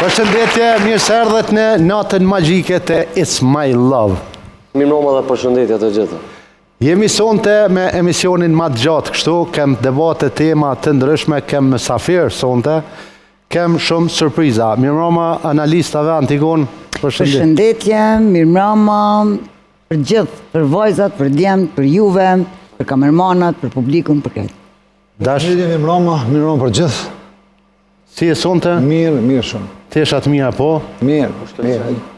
Përshëndetje, mirë se erdhët në natën magjike të It's My Love. Mirë mbrëma dhe përshëndetje të gjithë. Jemi sonte me emisionin ma të gjatë kështu, kem debate, tema të ndryshme, kem mësafir sonte, kem shumë surpriza. Mirë mbrëma analistave, Antigon, përshëndetje. Përshëndetje, mirë mbrëma për gjithë, për vajzat, për djemët, për juve, për kamermanat, për publikun, për këtë. Dash, Mirë mbrëma për gjithë. si e sonte? Mirë shumë. Teshat mija po? Mirë.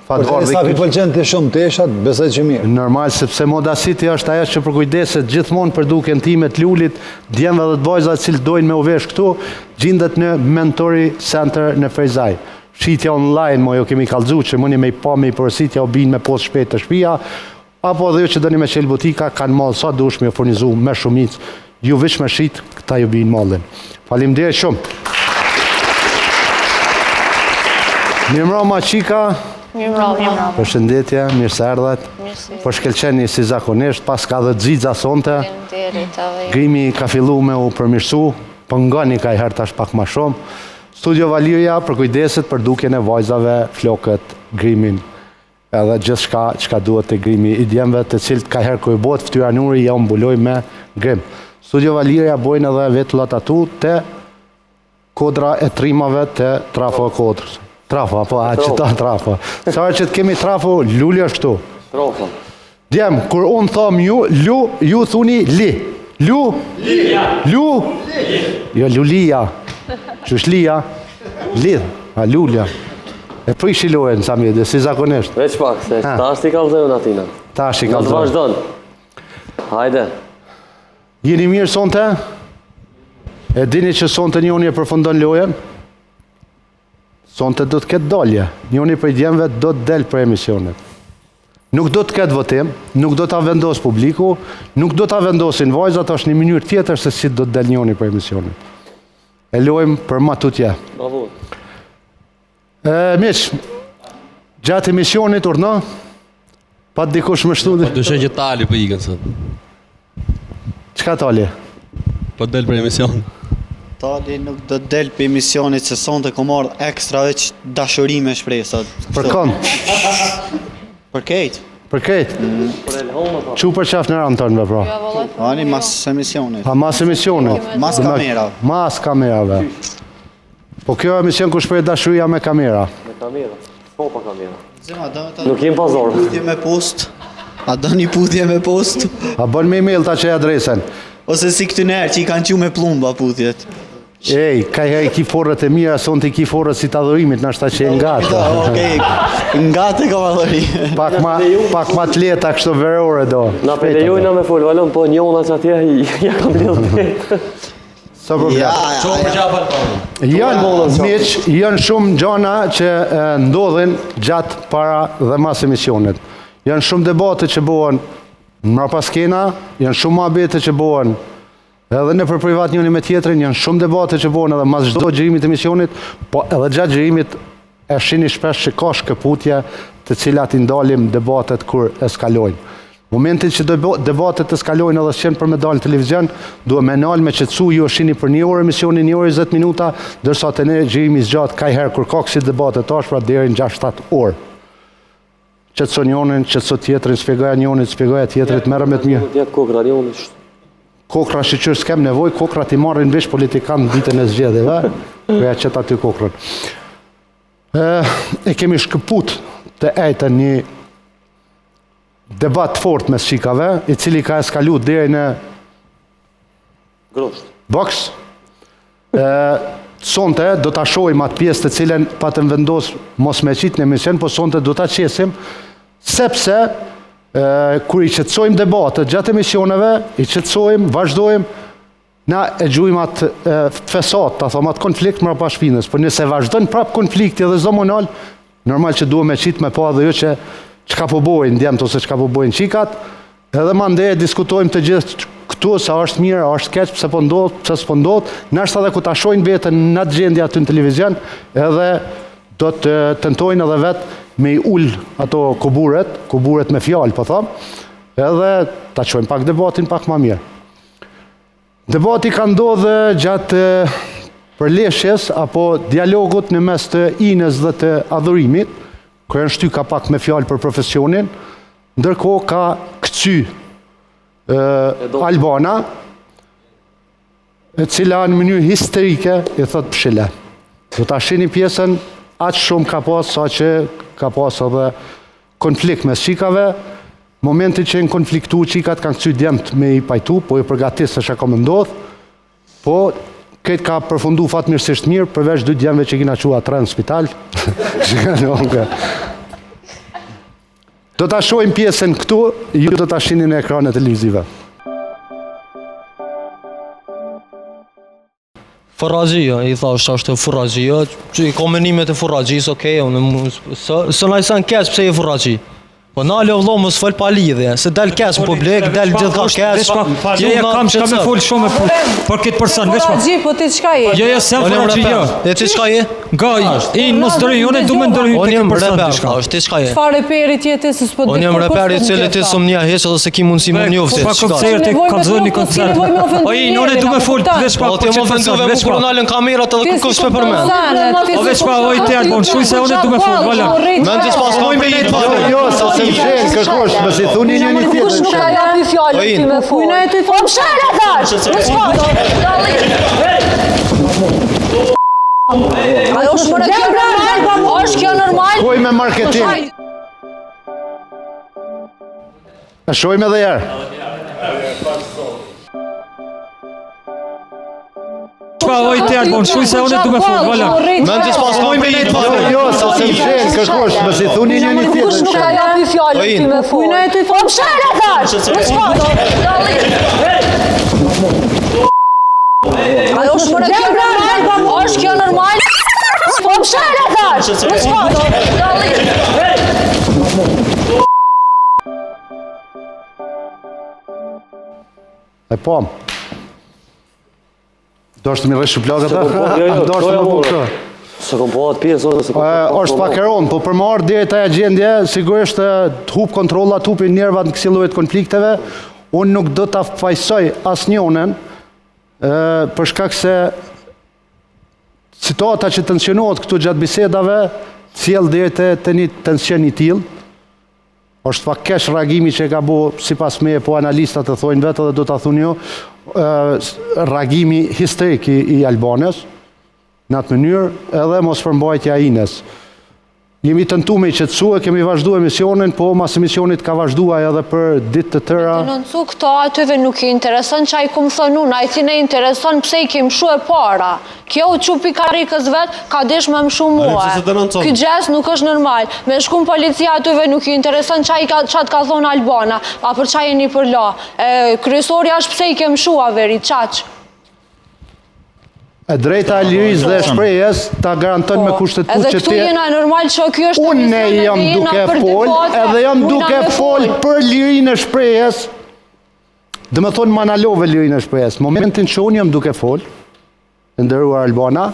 Fatvar Sa dhe pi pëlqen të shumë teshat, besoj që mirë. Normal, sepse Modacity është ajo që përkujdeset gjithmonë për duken time të lulit, djemve dhe të vajzat cilë dojnë me uvesh këtu, gjindet në Mentori Center në Frejzaj. Shitja online, mo jo kemi kalzu që mëni me i pa me i përësitja o binë me posë shpejt të shpia, apo dhe ju që dëni me qelë butika, kanë malë sa dush me furnizu me shumic, ju vish me shit, këta ju binë malën. Faleminderit shumë. Mirëmbrëma Qika. Mirëmbrëma. Përshëndetje, mirë se erdhat. Po shkelqeni si zakonisht, pas ka dhe xixha sonte. Grimi ka fillu me u përmirësu, po ngani ka i herë tash pak ma shumë. Studio Valiria për kujdeset për dukjen e vajzave, flokët, grimin, edhe gjithë çka duhet të grimi i djemve, të cilët ka herë kur bëhet fytyra nuri ja mbuloj me grim. Studio Valiria bojnë edhe vetullat atu të kodra e trimave të trafo e kodrës. Trafo, apo a që ta trafo. Sa që të kemi trafo, lulli është këtu. Trafo. Djem, kur unë thom ju, lu, ju thuni li. Lu? Lija. Lu? Li. Jo, lulia. Qësh lija? Lidh. A lulja. E prish i lojen, sa mjede, si zakonisht. Veç pak, se tash t'i kalzojnë atina. Tash i Në të kalzojnë. vazhdojnë. Hajde. Jeni mirë sonte? E dini që sonte njoni e përfundon lojen? Sonte do të ketë dalje. Njoni për djemve do të del për emisionet. Nuk do të ketë votim, nuk do të vendos publiku, nuk do të vendosin vajzat, është një mënyrë tjetër se si do të del njoni për emisionet. E lojmë për matutje. Bravo. Miq, gjatë emisionit urna, pa të dikush më shtudi. Dyshe që tali për ikën sot. Qka tali? Po del për emision. Tali nuk do të del për emisionit se sonte ko marrë ekstra veç dashurime shpresat. Për kënd? Për kejt. Për këtë? Qu për qaf në ranë tërnë, pra? Ani mas emisionit. A mas emisionit? Mas kamerave. Mas kamerave. Po kjo emision ku shprej dashuria me kamera? Me kamera. Po pa kamera. Zema, do të Nuk jem pazor. putje me post. A do një putje me post? A bën me email ta që e adresen? Ose si këtë nërë që i kanë qu me plumba putjet. Ej, ka i ki forët e mira, son të i ki forët si të adhurimit, në ashta që e nga të. Okej, nga të ka valori. Pak ma të leta kështu verore do. Na për lejojna me folë, valon, po njona që atje ja kam lidhë të. Sa problem? Janë shumë gjana që ndodhin gjatë para dhe mas emisionet. Janë shumë debate që bohen mra paskena, janë shumë muhabete që bohen edhe në për privat njëni me tjetrin, janë shumë debate që bohen edhe mas çdo xhirimit të emisionit, po edhe gjatë xhirimit e shihni shpesh që ka shkëputje të cilat i ndalim debatet kur eskalojnë. Momentin që debatet eskalojnë edhe s'qenë për me dalë në televizion, duhe me nalë me qëtësu ju shini për 1 orë emisioni, 1 orë 20 minuta, dërsa të ne xhirimi zgjatë ka i herë kur ka kësi debatet ashpra deri në 6-7 orë. Qëtëso njonin, qëtëso tjetërin, spjegoja njonit, spjegoja tjetërit, merë me të mirë. Tjetë kokra njonit. Kokra shqyqyrë s'kem nevoj, kokra ti marrin vish politikan në ditën e zgjedhjeve, këja qëta ty kokrën. E kemi shkëput të ejtë një debat fort mes shikave, i cili ka eskalu deri në Grosht. boks. Sonte do ta shohim atë pjesë të cilën pa të vendos mos me qitë në emision, po sonte do ta qesim, sepse kur i qëtësojmë debatët gjatë emisioneve, i qëtësojmë, vazhdojmë, na e gjujmë atë fesat, ta thom atë konflikt mra pa shpinës, por nëse vazhdojnë prap konflikti edhe zdo monal, normal që duhe me qitë me pa dhe jo që qka po bojnë djemt ose qka po bojnë qikat, edhe mande e diskutojmë të gjithë këtu, sa është mirë, a është keq, pse po ndodh, pse s'po ndodh, nështë edhe ku ta shojnë vetën në atë gjendje aty në televizion, edhe do të tentojnë edhe vetë me i ullë ato kuburet me fjalë, po thom, edhe ta qojnë pak debatin pak ma mirë. Debati ka ndodhë gjatë përleshjes apo dialogut në mes të Inës dhe të adhurimit, kërë në shty ka pak me fjalë për profesionin, ndërkohë ka këcy Albana, e cila në mënyrë histerike i thot pshile. Do ta shihni pjesën, aq shumë ka pas sa që ka pas edhe konflikt mes çikave. Momenti që në konfliktu qikat kanë këcy djemt me i pajtu, po i përgatis se shka ka më ndodh, po këtë ka përfundu fatmirësisht mirë, përveç 2 djemve që kina qua 3 në spital. Do ta shohim pjesën këtu, ju do ta shihni në ekranet televizive. Furragjia, i thash është furragjia, që i ka menimet e furragjis, okej, së na i san keq pse e furragji. Po na le vëllai mos fol pa lidhje, se dal keq publik, dal gjithka keq. Ja kam çka më fol shumë për këtë person, veç pa. Po ti çka je? Jo, se furragji jo. E ti çka je? Gaj, i mos dëroj, unë du më ndëroj Unë tek jam person reper, diçka. ti çka je? Çfarë perit je ti se s'po di. Unë jam reper i cili ti s'm nia hiç edhe se ki mundësi më njofti. Pa koncert tek kallzoni koncert. Po i unë du më fol veç pa. Po ti më ofendove me kur nalën kamerat edhe kur kush më përmend. Po veç pa oj te albon, shuj se unë du më fol, vala. Mendjes pas moj me i Jo, jo, sa se vjen kërkosh, më si thuni një tjetër. Kush nuk ka japi fjalën ti me fol. Unë e ti po mshara thash. Ajo është më normal, është kjo normal? Shkoj me marketing. E shojmë edhe herë. Pa oj te albon, shuj se unë du më fol, vala. Mendjes pas moj me i Jo, sa se vjen kërkosh, më si thuni një Kush nuk ka tjetër. japi fjalën ti me fol. Unë e ti po mshara thash. Ajo është më normal, është kjo normal? Po mshara thash. E pom. Do është mi rrëshë plakët Jo, do është më bukë. Se kom po atë pjesë, ose se kom po është pak e ronë, po për marrë deri te gjendje, sigurisht të hup kontrollat, hupi nervat në kësi llojet konflikteve, unë nuk do ta fajsoj asnjënin, për shkak se situata që tensionohet këtu gjatë bisedave, sjell deri te një tension i tillë. Është pak keq reagimi që e ka bu, sipas meje, po analistat e thojnë vetë dhe do ta thunë ju, reagimi histerik i Albanës në atë mënyrë, edhe mos përmbajtja e Inës. Jemi tentuar me qetësue, kemi vazhduar emisionin, po mas emisionit ka vazhduar edhe për ditë të tëra. Denoncu këto atyve nuk i intereson që a i kumë thënë unë, a i ti ne intereson pse i kemë shu e para. Kjo u qupi karikës vetë, ka desh me më shumë muaj. Ky gjes nuk është normal. Me shkum policia atyve nuk i intereson që qatë ka thonë Albana, a për qa jeni për la. Kryesorja është pse i kemë shu a veri, qaqë. E drejta e lirisë dhe shprehjes ta garanton me kushtet Edhe që këtu jena normal që kjo është unë jam duke fol, edhe jam duke fol për lirinë e shprehjes. Dhe më thonë manalove lirinë e shprehjes. Momentin që unë jam duke fol, nderuar Albana,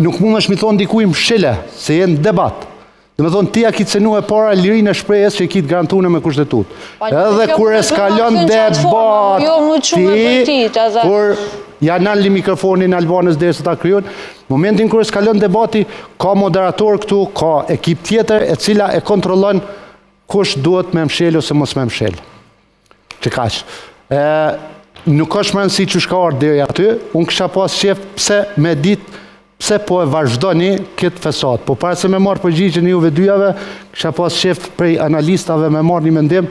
nuk mund është mi thonë dikuj mshile, se jenë debat. Dhe më thonë ti a ki cenu e para lirinë e shprehjes që i ki të garantune me kushtetut. Edhe kur eskalon debati, kur ja nalli mikrofonin Albanës dhe se ta kryon, momentin kur eskalon debati, ka moderator këtu, ka ekip tjetër e cila e kontrollon kush duhet me mshel ose mos me mshel. Që kaq. Nuk është më rëndësi që shka orë deri aty, unë kësha pas qef pse me ditë pse po e vazhdoni këtë fesat. Po para se me marë përgjigjen juve dyjave, kësha pas qef prej analistave me marë një mendim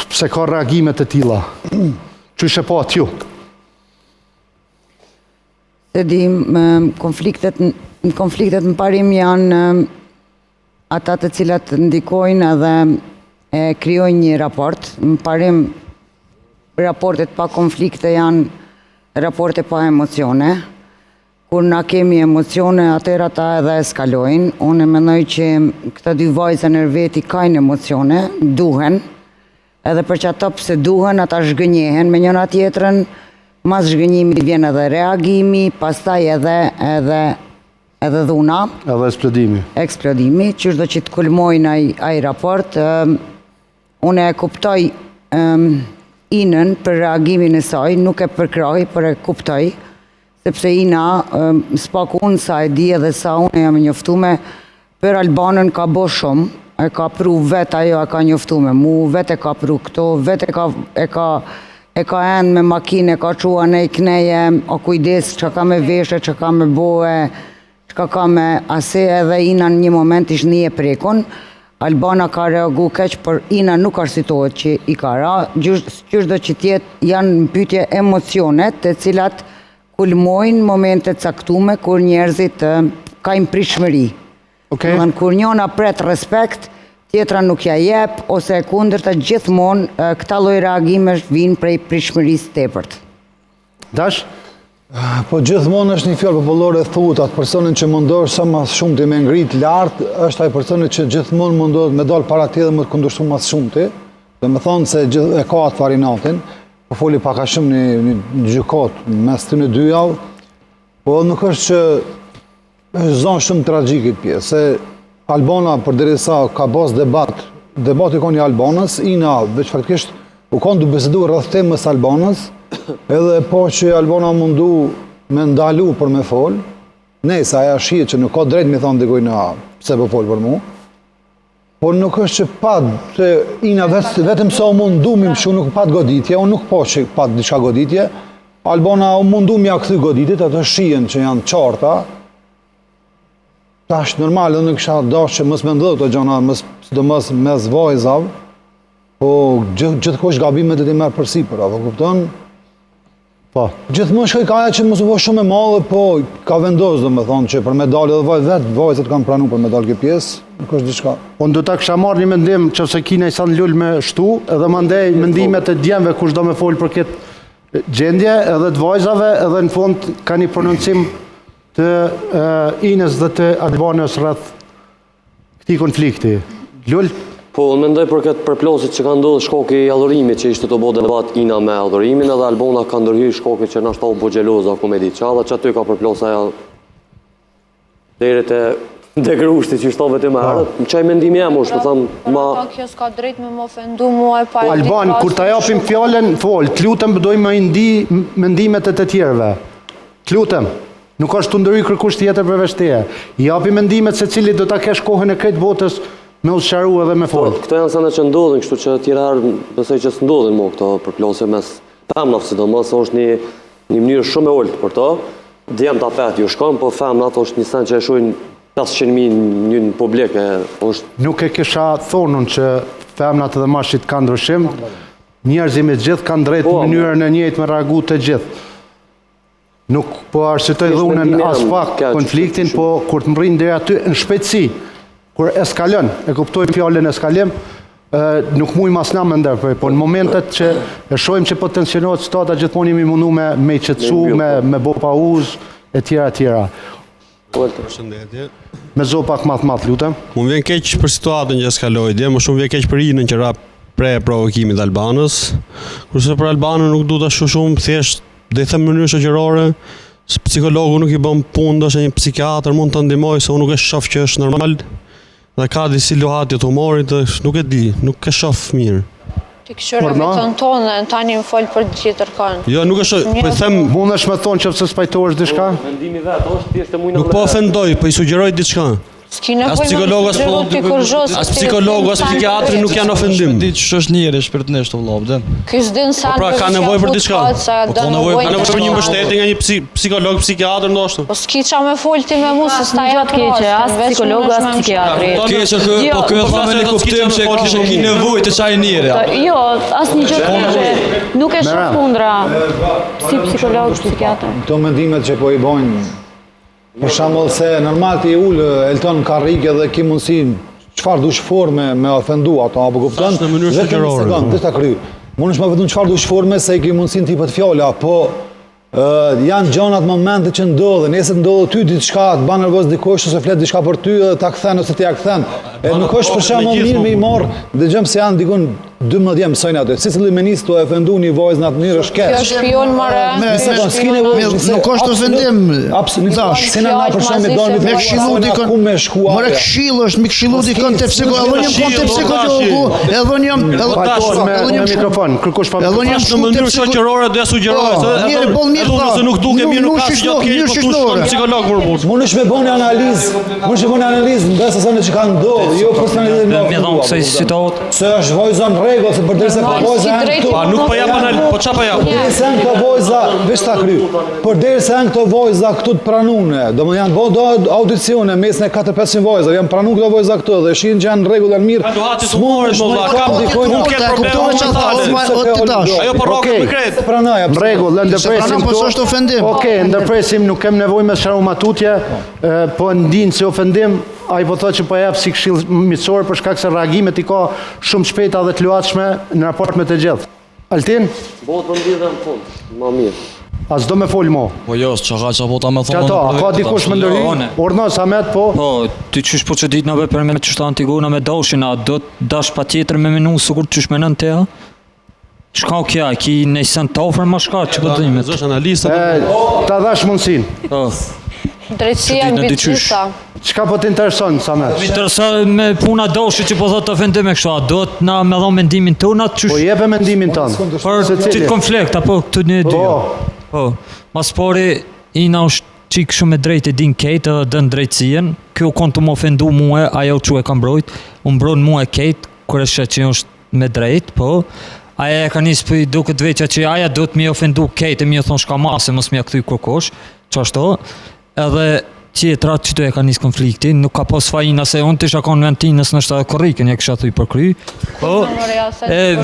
pse ka reagimet e tilla. Qyshe po atju? Se di, konfliktet në parim janë ata të cilat ndikojnë edhe e krijojnë një raport. Në parim, raportet pa konflikte janë raporte pa emocione. Kur na kemi emocione, atëherë ata edhe eskalojnë. Unë mendoj që këta dy vajza në veti kanë emocione, duhen, edhe për që ato pse duhen, ata zhgënjehen me njëra tjetrën, mas zhgënjimit vjen edhe reagimi, pastaj edhe dhuna. Edhe eksplodimi. Eksplodimi, qështdo që të kulmojnë ai raport. Unë e kuptoj Inën për reagimin e saj, nuk e përkroj, për e kuptoj. sepse Ina, s'pak unë sa e di edhe sa unë jam njoftume, për Albanën ka bo shumë, e ka pru vetë ajo e ka njoftume, mu vetë e ka pru këto, vetë e ka endë me makinë, e ka qua nej kneje, o kujdes që ka me veshe, që ka me boe, që ka me ase edhe Ina në një moment ishtë një e prekon, Albana ka reagu keq, për Ina nuk arsitohet që i ka ra, gjysh do që tjetë janë në pytje emocionet, të cilat kulmojnë momentet caktume, kur njerëzit kajnë prishmëri. Kur njona pret respekt, tjetra nuk ja jep, ose e kundër të gjithmonë këta lloj reagimesh vinë prej prishmërisë tepërt. Dash? Po gjithmonë është një fjalë popullore e thuhet, atë personin që mundosh sa më shumë të më ngrit lart, është ai personi që gjithmonë mundohet me dal para te dhe më të kundërshtuar më shumë ti. Do të thonë se e ka atë farinatin, po foli pak a shumë në gjykat mes të në dy javë, po nuk është që është zonë shumë tragjike pjesë, se Albana përderisa ka bas debati ka një Albanës, Ina veç faktikisht u kanë du bisedu rreth temës Albanës, edhe po që Albana mundu me ndalu për me fol, nejse aja shije që nuk ka drejt me thonë dikujna pse po fol për mu, por nuk është që pat, se Ina vetëm sa u mundu mi më shu nuk pat goditje, unë nuk po që pat diçka goditje, Albana u mundu mi a këthy goditit, ato shijen që janë qarta, tash normal, unë kësha dash që mës me ndodhë të gjona, sidomos mes vajzav, po gjithkohë gabimet e ti merë përsi për, apo kupton? Po. Gjithmonë shkoj ka aja që mos u po shumë e madhe, po ka vendosë, do me thonë, që për medalje dhe vetë vajzat kanë pranu për medalje kjo pjesë, nuk është diçka. Unë do ta kisha marrë një mendim që se kina i sa në lull me shtu, edhe mandej mendimet e djemve kush do me folë për këtë gjendje, edhe të vajzave, edhe në fund ka një prononcim të Inës dhe të Albanës rreth këtij konflikti. Lull? Po, unë mendoj për këtë përplosit që ka ndodhë shkoki i adhurimit që ishte të bo debat Ina me adhurimin, edhe Albana ka ndërhyr shkoki që nashta u bo gjeloza ku me ditë qa, dhe që aty ka përplosa ja derit e degrushti që ishtove të me herët. Në qaj mendimi e mush, më thamë ma... Kjo s'ka drejt me më ofendu muaj pa... Alban, kur ta japim fjallën, fol, t'lutem bëdoj me indi mendimet e të tjerve. T'lutem. Nuk është të ndëry kërkush tjetër përveç teje. I japim mendimet se cili do ta kesh kohën e këtë botës me usharu edhe me folë. Këto janë sene që ndodhin, kështu që tjera herë besoj që s'ndodhin mo këto përplosje mes femnaf, sidomos është një mënyrë shumë e oltë për to. Djem të apet ju shkon, po femnat është një sen që e shujnë 500.000 një publike. Nuk e kisha thonun që femnat edhe mashit kanë ndryshim, njerëzimit gjithë kanë drejtë mënyrën e njëjtë me reagu të gjithë. Nuk po arsytoj dhunën as pak konfliktin, po kur të mrinë dhe aty në shpejtësi, kur eskalon, e kuptojmë fjallën eskalim, nuk mujmë as na me ndërpër, po në momentet që e shojmë që potencionohet stata gjithmonë jemi mundu me i qëtësu, me bo pauz, e tjera. Përshëndetje. Me zo pak math, lutem. Më vjen keq për situatën që eskaloi dje, më shumë vjen keq për Inën që ra pre provokimit Albanës, kurse për Albanën nuk du ta shumë thjesht dhe i them në mënyrë shoqërore, psikologu nuk i bën punë, ndoshta një psikiatër mund të ndihmojë se unë nuk e shoh që është normal. Dhe ka disi luhatje të humorit, nuk e di, nuk e shoh mirë. Ti këshyre vetën tonë, tani më folë për gjithë tërkanë. Jo, nuk e shoh, po i them... Mund është me thonë që pëse spajtohesh diçka? Mendimi vetë është thjesht e mujna me... Nuk po ofendoj, po i sugjeroj diçka. As psikologu, as psikiatri nuk janë ofendim. Ditë që është njëri shpirt neshtë të vlobden. Kësë din sa pra ka nevoj për diçka. Ka nevoj për një mbështetje nga një psikolog, psikiatr ndoshta. Po s'ki qa me folti me mu se s'ta ja keqe, as psikologu, as psikiatri. Keqe po kjo thame në kuptim që kështë ki nevoj të qaj njëri. Jo, as një gjë keqe. Nuk e shoh kundra si psikolog, psikiatr. Këto mendimet që po i bojnë, për shembull se normal ti ul Elton karrike dhe ki mundësi çfarë dush forme me ofendu ato apo kupton? Vetëm një sekond, ta kry. Mundesh me vetëm çfarë dush forme se ki mundësi ti të fjala, po janë gjonat momente që ndodhen, nëse ndodh ty diçka, të bën nervoz dikush ose flet diçka për ty dhe ta kthen ose ti ja kthen. Nuk është për shembull mirë me i marr, dëgjojmë se janë dikun 12 jam mësojnë atë. Si cili ministë të ofendu një vojzë në atë mënyrë është keq. Kjo shpion mëre. Nuk është ofendim. Absolutisht. Se na për shembull doni me këshillu dikon. Ku me shku. More këshill është, me këshillu dikon te psikologu. Edhe jam te psikologu. Edhe jam me mikrofon. Kërkosh pa. Edhe jam në mënyrë shoqërore do ja sugjeroj se nuk duket mirë nuk ka gjë të keq, psikolog më burr. Mundesh me bëni analizë, ndërsa sa ne që kanë ndodhur, jo personalisht. Me dhon se situatë. Se është vojza në rregull, se përderisa vojza nuk po jap analizë, po çfarë po jap? Përderisa këto vojza veç ta kry. Përderisa këto vojza këtu të pranuara, domethënë janë do audicione mes në 4-500 vojza, janë pranuar këto vojza këtu dhe shihin që janë në rregull janë mirë. Ajo po rrokë konkret. Pranoja. Në rregull, ndërpresim po është ofendim. Okej, ndërpresim, nuk kem nevojë me sharu matutje, po ndin se ofendim, ai po thotë që po jap si këshill miqësor për shkak se reagimet i ka shumë shpejta dhe të luhatshme në raport me të gjithë. Altin? Bëhet për ndjedhe në fund, ma mirë. A s'do me fol mo? Po jo, çka po ta më thonë. Çato, a ka dikush më ndërhy? Orno Samet po? Po, ti çish po çdit na për me çështë antigona me doshin, a do dash patjetër me menu sigur çish më nën te? Çka kja, ki nëjësën të ofër më shka, që po dhime? Zosh analista. Ta dhash mundësin. Drejtësia mbi të gjitha. Çka po të intereson, Samet? Më intereson me puna doshi që po thotë të ofendim e kështu, do të na me dhonë mendimin tonë atë Po jepe mendimin tonë. Për qitë konflikt, apo këtë një dy. Po, mas pori, ina është qikë shumë e drejt e din kejt edhe dënë drejtësien, kjo konë të më ofendu muë, ajo që e kam brojt, unë bronë muë e kejt, kërë është që është me drejt, po, aja e ka njësë për i duke të veqa që aja do të mi ofendu kejt e mi e thonë shka masë, mos mi a këthy kërkosh, që ashtu, edhe tjetrat që të e ka njësë konflikti, nuk ka pos fajina se unë të isha konventinës në shtë korrikën, e kësha thuj për kry, po,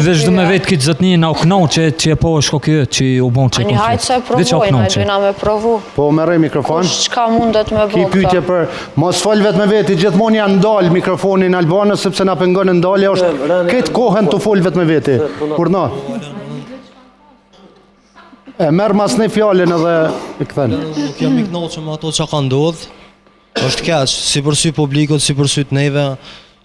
veç du me vetë këtë zëtni në uknon që e po është kokë që u bon që konflikt. Një hajtë se provojnë, e dyna me provu. Po, merrej mikrofon. Qka mundet me Ki pyetje për, mos fol vetë me veti, gjithmonë janë ndalë mikrofonin Albanës, sepse na pengon ndalja, është këtë kohën të fol vetë me veti. Kurno? E merë mas një fjallin edhe i këthen. Nuk jam i knoqëm ato që ka ndodhë, është keq, si për sy publikut, si për sy të neve,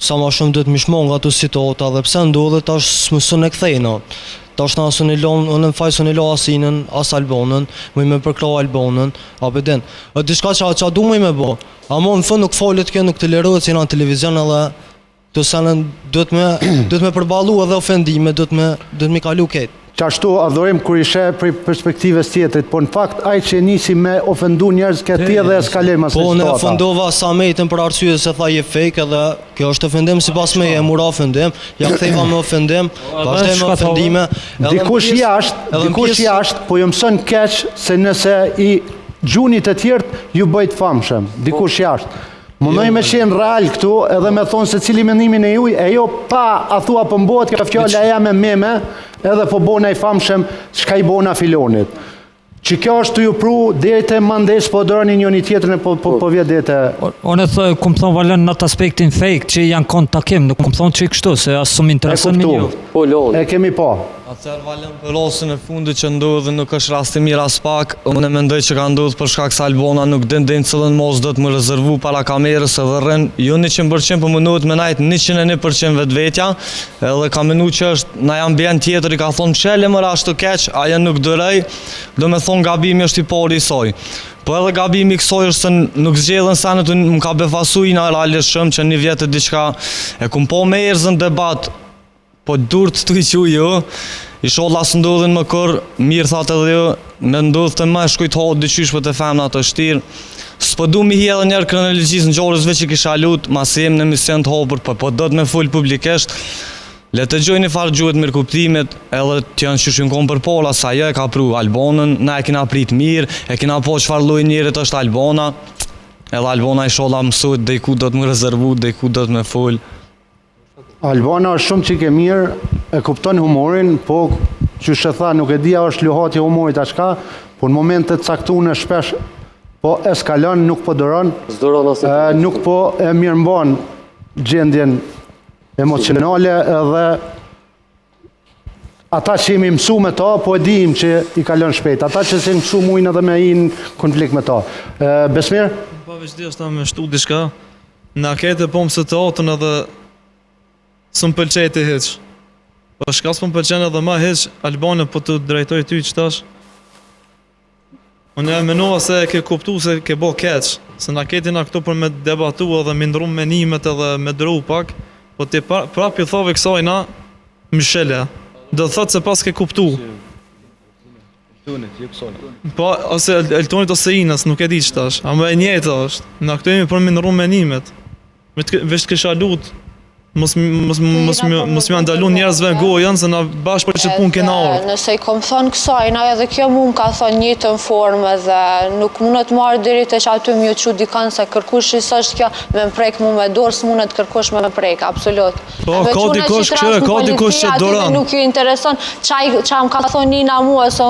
sa ma shumë dhëtë mishmon nga të situata, dhe pse ndodhë, ta është smësën e këthejna. Ta është na së një lonë, unë në fajë së një lo asinën, as Albonën, më i me përkra Albonën, apëtin. E të shka që du më i me bo, a mo në fund nuk falit kjo, nuk të lerohet si në televizion edhe, të sanën dhëtë me përbalu edhe ofendime, dhëtë me kalu ketë. Qashtu adhurim kur ishe për perspektives tjetrit, po në fakt ai që nisi me ofendu njerëz këti edhe eskalim asë Po në ofendova Sametin për arsye se tha je fake edhe kjo është ofendim si pas me e mura ofendim, ja ktheva me ofendim, vazhdoj me ofendime. Dikush jashtë, po ju mëson keq se nëse i gjunit e tjertë ju bëjt famshëm, dikush jashtë. Mundoj me qenë real këtu edhe me thonë se cili mendimin e juj, e jo pa a thua për mbot ka fjalla e me meme, edhe po bona i famshëm çka i bona filonit. Që kjo është të ju pru, dhejte mandes, po dërëni njëni tjetërën, po vjetë dhejte... Unë e thë, kumë thonë valen në të aspektin fake, që janë konë takim, nuk kumë thonë që i kështu, se asë së më interesën me një. E kemi po. Atëherë valen për losën e fundit që ndodhë nuk është rasti mirë as pak, unë e mendoj që ka ndodhë për shkak se Albona nuk din cëllën mos do të më rezervu para kamerës edhe rren, jo 100% për mënohet me najtë 101% vetvetja, edhe ka menu që është në ambient tjetër i ka thonë qele mëra ashtu keq, aja nuk dërej, do me thonë gabimi është i pori i soj. Po edhe gabimi kësoj është se nuk zgjedhen sanët, më ka befasu i në realisht shumë që një vjetë diçka e kum po me erzën debat, po durët të i që jo, i sholla së ndodhin më kërë, mirë thatë edhe jo, me ndodhë të më shkujt hodë dyqysh për të femna të shtirë. Së du mi hi edhe njerë kronologjisë në gjorës veç i kisha lutë, ma se jem në mision të hopër, po do të me full publikisht, le të gjoj një farë gjuhet mirë kuptimit, edhe të janë qyshin konë për pola, sa jo e ka pru Albonën, na e kina prit mirë, e kina po që farë loj njerit është Albona, edhe Albona i sholla mësut, dhe i ku do të më rezervu, dhe i ku do të me full. Albana është shumë që ke mirë, e kupton humorin, po që shë tha nuk e dia është luhatje humorit a shka, po në momentet caktune shpesh po eskalon, nuk po dëron, nuk po e mirë mbon gjendjen emocionale edhe ata që jemi mësu me ta, po e dim që i kalon shpejt, ata që se mësu mujnë edhe me i në konflikt me ta. Besmir? Pa veç di është ta me shtu dishka, në akete po mësë të otën edhe së më pëlqeti heq. Po shka s'po m'pëlqen edhe ma heq Albania po të drejtoj ty që tash. Unë e menova se ke kuptu se ke bo keq, se na ketin a këto për me debatu edhe me ndru menimet edhe me dru pak, po ti prap i thove kësajna Mishele, do thot se pas ke kuptu. Po, ose Eltonit ose Inës, nuk e di që tash, a më e njëjta është, na këto jemi për me ndru menimet. Vesh të kisha lut, mos më ndalu njerëzve gojën se na bashkë për që të punë kena orë. Nëse i kom thonë kësajna, edhe kjo mu më ka thonë njëtën formë dhe nuk mundet marrë diri të që aty më ju që dikan se kërkush i sështë kjo me më prejkë mu me dorë, së mundet kërkush me më prejkë, absolut. Po, ka dikush që doran. Nuk ju intereson qa më ka thonë Nina mua, se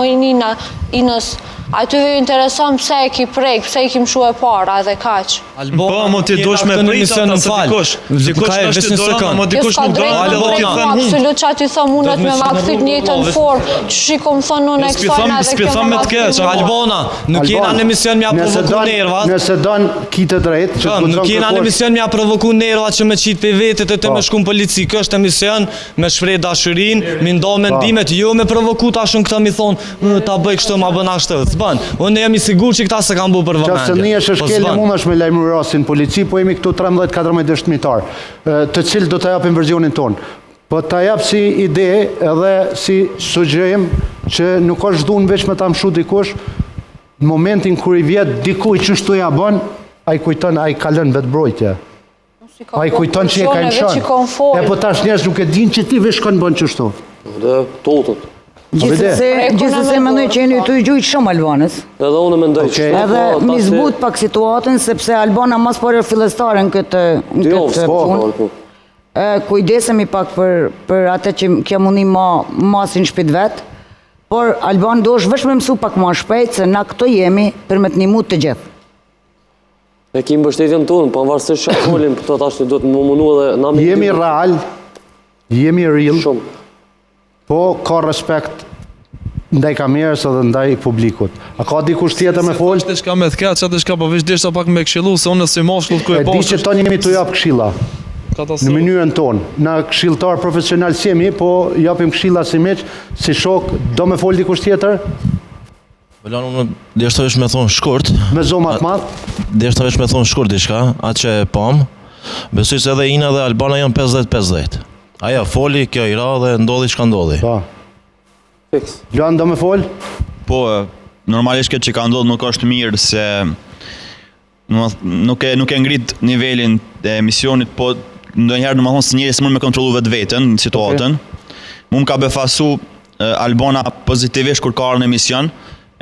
Inës, aty ju intereson pse e ki prejkë, pse i ki mshu e para edhe kaq. Po, mo ti dush me prita ata se dikush është të doran, mo dikush nuk doran, edhe ti thënë hun. Absolut që aty thë mundet me ma këthit njëtën formë, që shikom thënë në eksojnë edhe kjo me të keq. Albona, nuk jena në emision mja provoku nervat. Nëse don kitë drejt, nuk jena në emision mja provoku nervat që me qitë për vetet e të me shku në polici. Kjo është emision me shprej dashurin, me ndo mendimet, jo me provoku ta shumë këta mi thonë, ta bëj kështu ma bëna kështu. Zban, unë jam i sigur që këta se kam bu për vëmendje. Qasë një është shkeli mund është me lajmë rasin polici, po jemi këtu 13-14 dëshmitar, të cilë do të japim versionin tonë. Po të japë si ide edhe si sugjerim që nuk është dhun veç me ta mshu dikush, në momentin kër i vjetë dikuj që shtu ja bën, a i kujton, a i kalën vetë brojtje. A i kujton që e ka në shanë. E po tash njerës nuk e din që ti veç kanë bën që shtu. Dhe totët. Gjithsesi mendoj që jeni të gjujt shumë Albanës. Edhe unë mendoj që edhe mi zbut pak situatën, sepse Albana mas pare fillestare në këtë punë. Kujdesemi pak për atë që kja mundi masin shpit vetë, por Albanë do është vesh me mësu pak ma shpejt, se na këto jemi për me të një mut të gjithë. E kim bështetjen tonë, pa varësisht që folim, për të tash një do të më munu edhe na me... Jemi real, jemi real, po ka respekt ndaj kamerës edhe ndaj publikut. A ka dikush tjetër me folë? Se shka me thket, që atë shka po vesh dishta pak me këshilu, se unë si moshkullt ku e poshtë... E di që tonë jemi të japë këshilla. Në mënyrën tonë. Na këshilltar profesional si jemi, po japim këshilla si meq, si shok, do me folë dikush tjetër? Bëllan, unë deshta vesh me thonë shkurt. Me zomat madhë? Deshta vesh me thonë shkurt diçka, atë që e pam. Besoj se edhe Ina dhe Albana janë 50-50. Aja, foli, kjo i ra dhe ndodhi që ka ndodhi. Pa. Luan, do me folë? Po, normalisht këtë që ka ndodhë nuk është mirë se nuk e ngrit nivelin e emisionit, po ndonjëherë në më thonë se njëri se mund me kontrolu vetë vetën në situatën. Më ka befasu Albana pozitivisht kur ka arë në emision,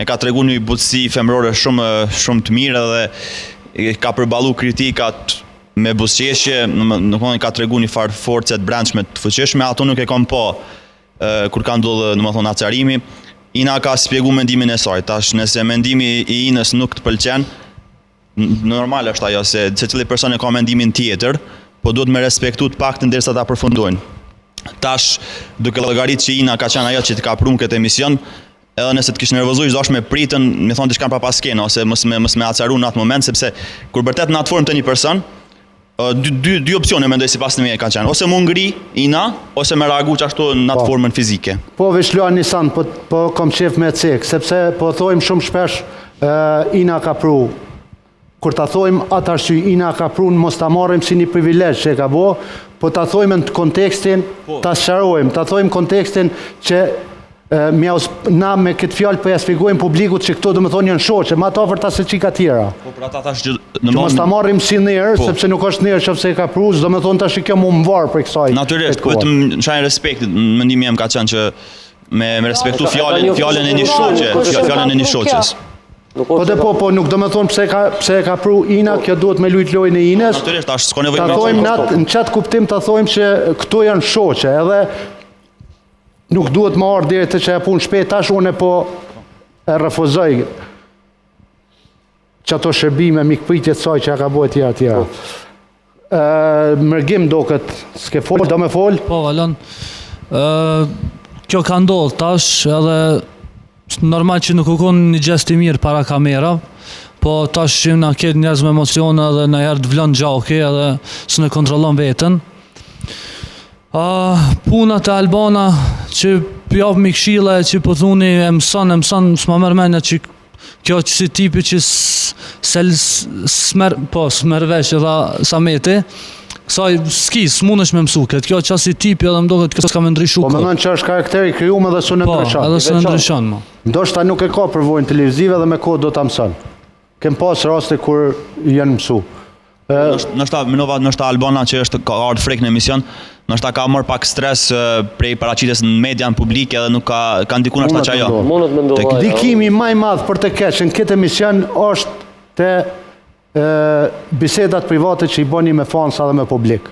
e ka tregu një butësi femrore shumë të mirë dhe ka përbalu kritikat me busqeshje, nuk ka tregu një farë forcet brendshme të fuqeshme, ato nuk e kom po kur ka ndodhë në më thonë acarimi. Ina ka spjegu mendimin e saj, tash nëse mendimi i Inës nuk të pëlqen, normal është ajo se cili person e ka mendimin tjetër, po duhet me respektu të pak të ndërsa ta përfundojnë. Tash, duke llogarit që Ina ka qenë ajo që të ka prunë këtë emision, edhe nëse të kishë nervozuar çdo me pritën, më thonë diçka pa pas skena ose mos me acaru në atë moment, sepse kur vërtet në atë formë të një person, dy opsione mendoj sipas në mie ka qenë, ose mu ngri Ina, ose me reagu ashtu në atë formën fizike. Po veç luan Nisan, po kom qef me cek, sepse po thojmë shumë shpesh Ina ka pru. Kur ta thojmë atë arsye Ina ka prunë, mos ta marrim si një privilegj që e ka bo, po ta thojmë në kontekstin, ta sqarojmë, ta thojmë kontekstin që na me këtë fjalë po ja shpjegojmë publikut që këto do të thonë janë shoqe, më të afërta se çika tjera. Po për ata tash që mos ta marrim si nerë, sepse nuk është nerë nëse e ka prunë, do të thonë tash kjo më mvar për kësaj. Natyrisht, vetëm çajin respekt, mendimi jam ka qenë që me respektu fjalën e një shoqe, fjalën e një shoqes. Po dhe po, nuk do me thonë pse e ka pru Ina, kjo duhet me lujt lojnë e Inës. Natyrisht, tash s'ka nevojë ta thojmë në qatë kuptim të thojmë që këto janë shoqe, edhe nuk duhet më ardhë deri të që e punë shpejt, tash unë po e refuzoj që ato shërbime, mikpritjet saj që ja ka bojë tjera. Mërgim do këtë, s'ke folë, do me folë? Po, Valon, kjo ka ndodhë tash, edhe normal që nuk u konë një gjest i mirë para kamera, po tash që na ketë njerëz me emocione edhe në herë të vlon gjaki edhe së në kontrolon vetën. Punat e Albana që javë mi këshilla që po thuni e mëson, s'ma mërë mendja që kjo që si tipi që s'merë vesh edhe Sameti, kësaj s'ki, s'munësh me mësu këtë, kjo që si tipi edhe mdo këtë s'ka me ndryshu Po mendon që është karakteri krijuar edhe s'u ndryshon. Po, edhe s'u ndryshon mo. Ndoshta nuk e ka përvojën televizive dhe me kohë do ta mëson. Kem pas raste kur janë mësu. Nështë Albana që është ka ardhur frek në emision, nështë ka marrë pak stres prej paraqitjes në median publike dhe nuk ka ndikuar ashta që ajo. Ndikimi më i madh për të keq në këtë emision është te bisedat private që i bëni me fansa dhe me publik.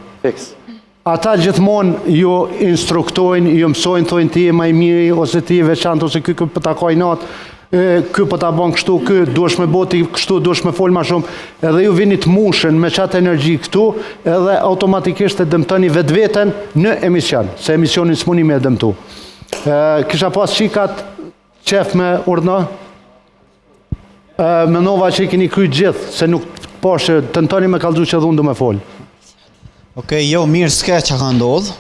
Ata gjithmonë ju instruktojnë, ju mësojnë, thojnë ti e më i miri ose ti e veçantë ose ky po ta ka natë. Ky po ta bën kështu, ky duhesh me boti kështu, duhesh me fol më shumë, edhe ju vini të mushën me çat energji këtu, edhe automatikisht e dëmtoni vetveten në emision, se emisionin s'muni me dëmtu. Kisha pas qikat qef me urdhno, mendova që i keni kryer gjithë, se nuk poshtë tentoni me kallxu që dhun do me fol. Okej, jo, mirë s'ka që ka ndodhë,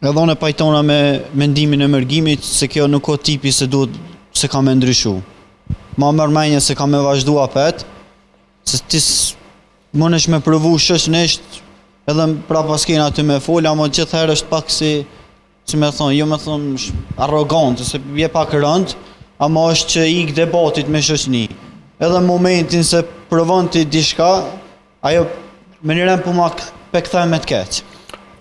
edhe unë e pajtona me mendimin e mërgimit se kjo nuk o tipi se duhet se ka me ndryshu. Ma mërmenje se ka me vazhdu apet, se ti mënesh me përvu shëshnisht, edhe pra pas kena ty me folja, ama gjithëherë është pak si me thonë, jo me thonë arrogant, se je pak rënd, ama është që ik debatit me shëshni. Edhe momentin se provon ti dishka, ajo me njërem po ma pekthej me t'keq.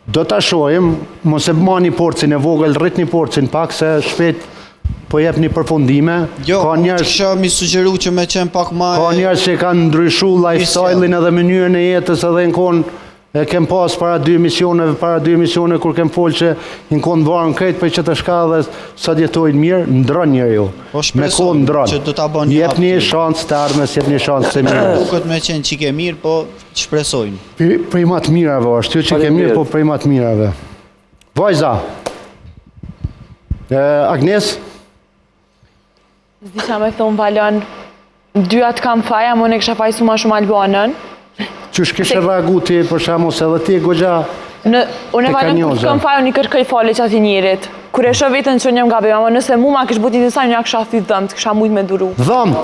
Do t'a shojmë, mos e mani porcin e vogël, rritni porcin pak se shpejt po jep një përfundime. Jo, kisha mi sugjeru që me qenë pak ma... Ka njerës që kanë ndryshu lifestyle-in edhe mënyrën e jetës edhe në konë e kem pas para dy emisione kur kem folë që në konë varën krejt për që të shka dhe sa djetojnë mirë, ndron njërë jo. Me konë ndron. Jep një shansë të ardhmes, jep një shansë të mirë. Duket me qenë që ke mirë, po shpresojnë. Prej ma të mirave është, jo që ke mirë, po prej ma të mirave. Vajza. Agnes? Zdisha me thonë Valon, dyat kam faja, më në kësha fajsu ma shumë Albanën. Qysh kështë reagu ti për shamos edhe ti e gogja Unë e Valon kur s'kam faja, unë i kërkëj fali që ati njerit. Kur e shë vetën që njëm gabe, ama nëse mu ma kështë butin të sajnë, një kësha thi dhëmt, kësha mujt me duru. Dhëmt,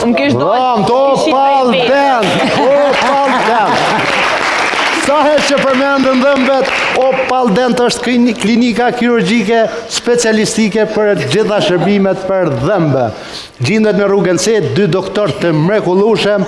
o pal dent. Sahet që përmendën dhëmbet, o pal dent është klinika kirurgjike specialistike për gjitha shërbimet për dhëmbe. Gjendet në rrugën C, 2 doktor të mrekullueshëm,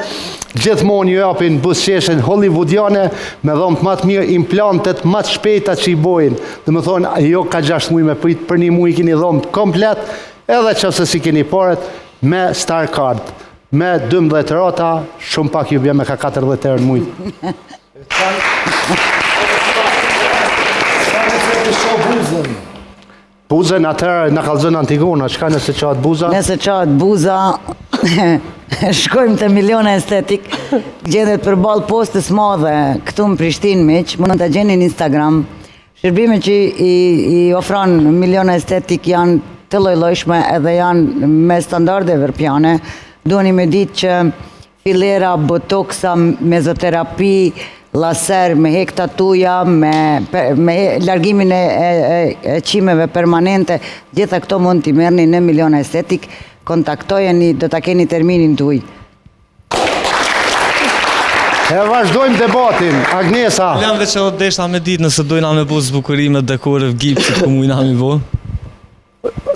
gjithmonë ju japin buzëqeshjen hollywoodiane me dhëmbë më të mirë, implantet më të shpejta që i bojnë. Dhe më thonë, jo ka 6 muaj me prit, për 1 muaj keni dhëmbë komplet, edhe qëse si keni paret me Star Card. Me 12 rota, shumë pak ju bje me ka 40 herë në muaj. Buzën atërë në kalzën Antigona, qka nëse qatë buza? Nëse qatë buza, shkojmë të Miliona Estetik, gjendet për balë postës madhe këtu në Prishtinë miq, mund të gjeni në Instagram. Shërbime që i ofran Miliona Estetik janë të lloj-llojshme edhe janë me standarde evropiane. Duheni me ditë që filera, botoksa, mezoterapi, laser, me hek tatuja, me largimin e qimeve permanente, gjitha këto mund t'i merrni në Miliona Estetik, kontaktojeni, do t'a keni terminin t'uj. E vazhdojmë debatin, Agnesa. Lem veç edhe deshta me ditë nëse dojna me bu zbukurime, dekore, gipsit, ku mujna me bu.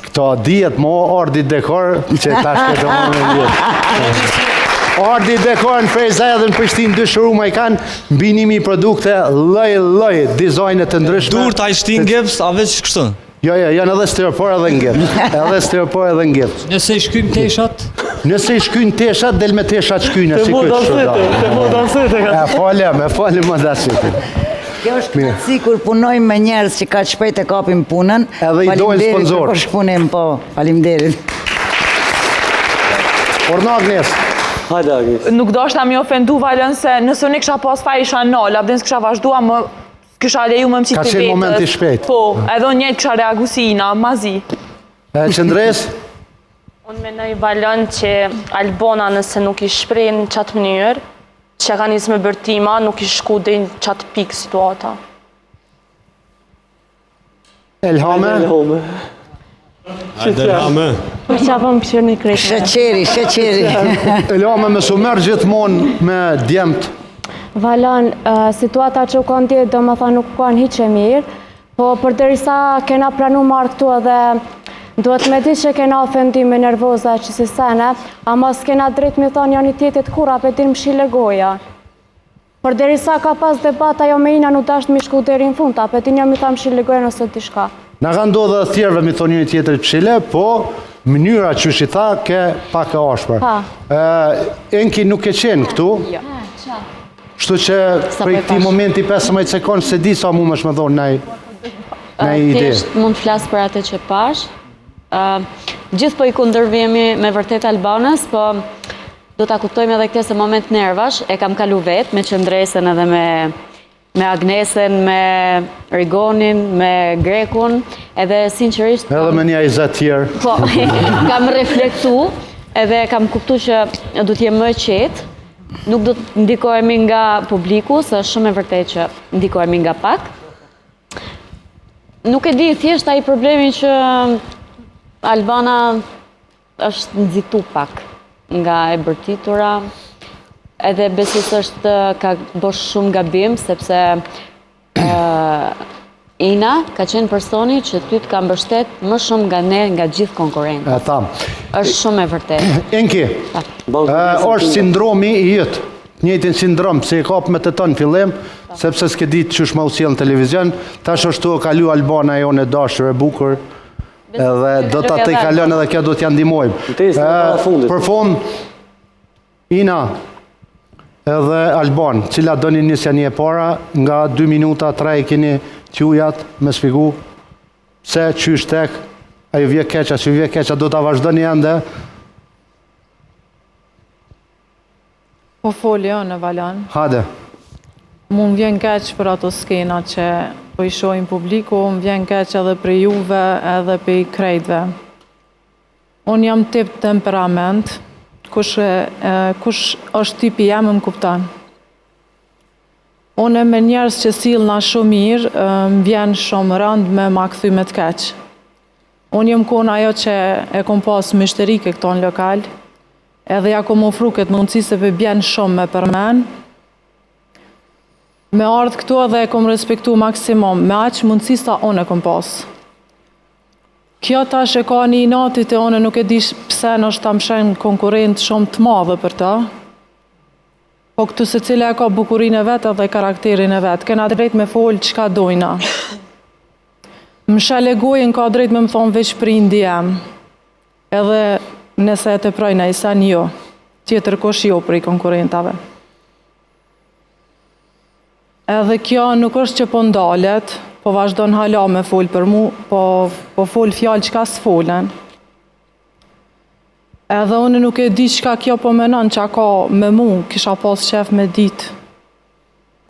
Këto dijet mo ordi dekor, që ta shketë më me vjetë. Ordi dekor në Frejza edhe në Prishtinë 2 showroom-a i kanë mbinimi produkte lloj dizajnet të ndryshme. Dur ta i shtin gips, a veç kështu? Jo, janë edhe stereopor edhe në gips. Edhe stereopor edhe në gips. Nëse i shkym teshat? Nëse i shkyn teshat, del me teshat shkyne. Të modansete. E falem modansete. Kjo është këtësi kur punojmë me njerës që ka shpejt e kapim punën. Edhe i dojnë sponsor. Për shpunim, po, falimderit. Orna Agnes. Hajde Agnes. Nuk do është ta mi ofendu Valën se nëse unë kisha pas faj isha nol, abdin s'kisha vazhdua më kisha leju më mësit të vetës. Ka qenë momenti shpejt. Po, edhe unë njëtë kisha reagu si ina, mazi. Qëndres? Unë menoj Valën që Albona nëse nuk i shprejnë në qatë mënyrë, që ka njësë me bërtima, nuk i shku dhe në qatë pikë situata. Elhame? Hajde, Elhame. Për që apëm pëshër një krejtë. Sheqeri. Elhame me su merë gjithmonë me djemt. Valon, situata që u kanë tjetë do më thonë nuk kanë hiq e mirë, po përderisa kena pranu marrë këtu edhe duhet me di që kena ofendime nervoza që si sene, ama s'kena drejt me thonë janë i tjetit kura për din më shile goja. Përderisa ka pas debat, ajo me ina nuk dasht mi shku deri në fund, apë din jam i tha më shile goja nëse t'i shka. Në ka ndodhe dhe thjerve mi thonë një tjetër pëshile, po mënyra që shi tha ke pak e ashpër. Enki nuk e qenë këtu, shtu që prej këti momenti 15 sekundë se di sa mu më shme thonë në ide. Thjesht mund të flasë për atë që pash. Gjithë po i kundërvjemi me vërtet Albanës, po do të kuptojmë edhe këtë se moment nervash, e kam kalu vetë me Qëndresen edhe me Agnesen, me Rigonin, me Grekun, edhe sinqerisht... Edhe me një Aizat tjerë. Po, kam reflektu, edhe kam kuptu që du t'jem më qetë, nuk do të ndikohemi nga publiku, se është shumë e vërtet që ndikohemi nga pak. Nuk e di, thjesht ai problemi që Albana është nxitu pak nga e bërtitura, edhe besis është ka bosh shumë gabim, sepse Ina ka qenë personi që ty të ka mbështet më shumë nga ne, nga gjithë konkurrentët. E tham. Është shumë e vërtet. Enki, është sindromi i jëtë. Njëjtin sindrom, se i kapë me të tonë fillim, sepse s'ke ditë që shma usilë në televizion, tash është të kalu Albana jo në dashër e bukur, edhe do të të i kalon edhe kjo do t'ja ndimojmë. Për fund, Ina edhe Alban, cila do një njësja një e para, nga 2 minuta, 3 i keni t'jujat me sfigu se qysh tek, a ju vje keqa, si ju vje keqa, do t'a vazhdo një ende. Po folio në Valan. Hade. Mu më vjen keq për ato skena që po i shojnë publiku, më vjen keq edhe për juve edhe për i krejtve. Unë jam tip temperament, kush është tipi jam më kuptan. Unë me njerës që silë na shumë mirë, më vjen shumë rënd me ma këthy me të keq. Unë jem kona ajo që e kom pas mishterike këto në lokal, edhe ja kom ofru këtë mundësi se për bjen shumë me përmen. Me ardhë këtu edhe e kom respektu maksimum, me aqë mundësi sa unë e kom pas. Kjo tash e ka një natit e unë nuk e dish pse në është ta mshen konkurent shumë të madhe për ta. Po këtu se cile e ka bukurin e vetë edhe karakterin e vetë, kena drejt me folë qka dojna. Më shalegojnë ka drejt me më thonë veç prindi jem. Edhe nëse e të projna i sen jo, tjetër kosh jo për i konkurentave. Edhe kjo nuk është që po ndalet, po vazhdo në hala me folë për mu, po folë fjallë qka s'folen. Edhe unë nuk e di qka kjo po menon që ka me mu, kisha pas qef me dit.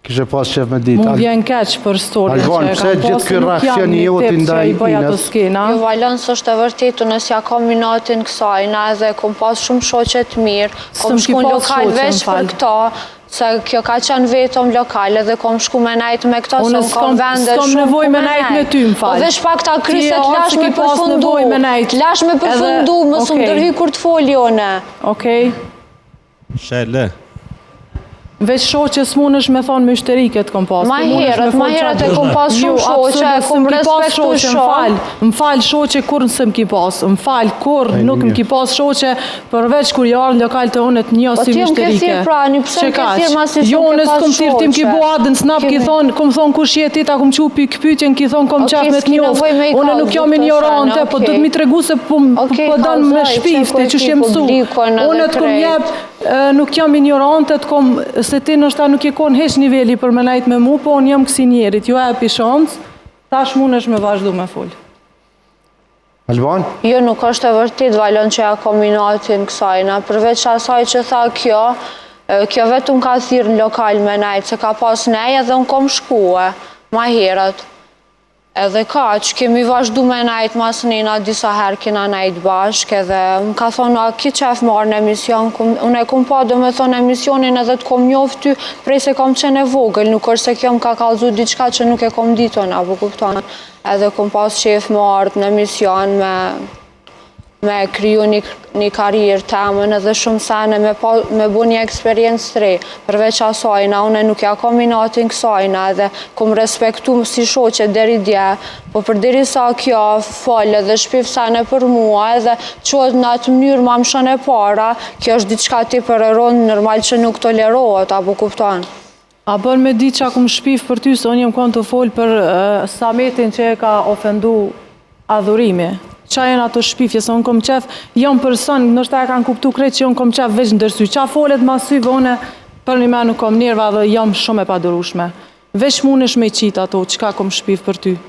Kishe pas qef me dit. Mu vjen keq për storje që e kam pse gjithë kjo reakcion i jotin ndaj Inës? Jo, Valon, së është e vërtetu, nësë ja kam minatin kësajna edhe kom pas shumë shoqet mirë, kom shku në lokal veç për këta, se kjo ka qenë vetëm lokal edhe kom shku me najt me këta, se më kom vende shumë nevoj me najt me ty, më falë. Po veç pak ta kryset lash me përfundu, lash me përfundu, më së më dërhy kur të folione. Okej. Shele. Veç shoqe s'mun është me thonë me shterike të kom pas. Ma herët e kom pas shumë shoqe, e kom respektu shumë. Më falë shoqe kur nëse më ki pas, më falë kur nuk më ki pas shoqe, përveç kur jarë në lokal të unet një si me shterike. Po ti më kësir pra, një pëse më kësir ma si shumë ki pas shoqe. Jo, nësë kom tirë tim ki bo adën snap, ki thonë, kom thonë kush jeti, ta kom qupi këpytjen, ki thonë kom qaf me të njoft. Unë nuk jam ignorante, po du të mi tregu se po dënë me shpifti që shjem su. Unë të kom jep, nuk jam ignorante, se ti nështë ta nuk je konë heq nivelli për me najtë me mu, po unë jam kësi njerit, ju e pi shansë, tash mund është me vazhdu me full. Alban? Jo, nuk është e vërtit, Valon, që ja kombinatin kësajna, përveç asaj që tha kjo vetëm ka thirë në lokal me najtë, se ka pas nejë edhe unë kom shkue, ma herët. Edhe kaq, kemi vazhdu me najt mas nina, disa herë kena najt bashk, edhe më ka thonë, a ki qef marrë në emision, unë e kom pa do me thonë emisionin edhe të kom njoft ty, prej se kom qenë e vogël, nuk është se kjo më ka kalzu diçka që nuk e kom diton, apo kupton, edhe kom pas qef marrë në emision me kryu një karierë temën edhe shumë sene me bu një eksperiencë të re. Përveç asajna, une nuk ja kom inatin kësajna edhe kom respektu si shoqe deri dje, po për deri sa kjo falë edhe shpif sene për mua edhe qohet në atë mënyrë ma më shën e para, kjo është diçka ti për e ronë normal që nuk tolerohet, apo kupton. A bën me di që akum shpif për ty, se unë jem konë të folë për Sametin që e ka ofendu adhurimi. Qa jenë ato shpifje, se unë kom qef, jam person, nështë e kanë kuptu krejt që unë kom qef veç në dërsy. Qa folet ma syve, une për një me nuk kom nerva dhe jam shumë e padurushme. Veç mund është me qitë ato, qka kom shpif për ty?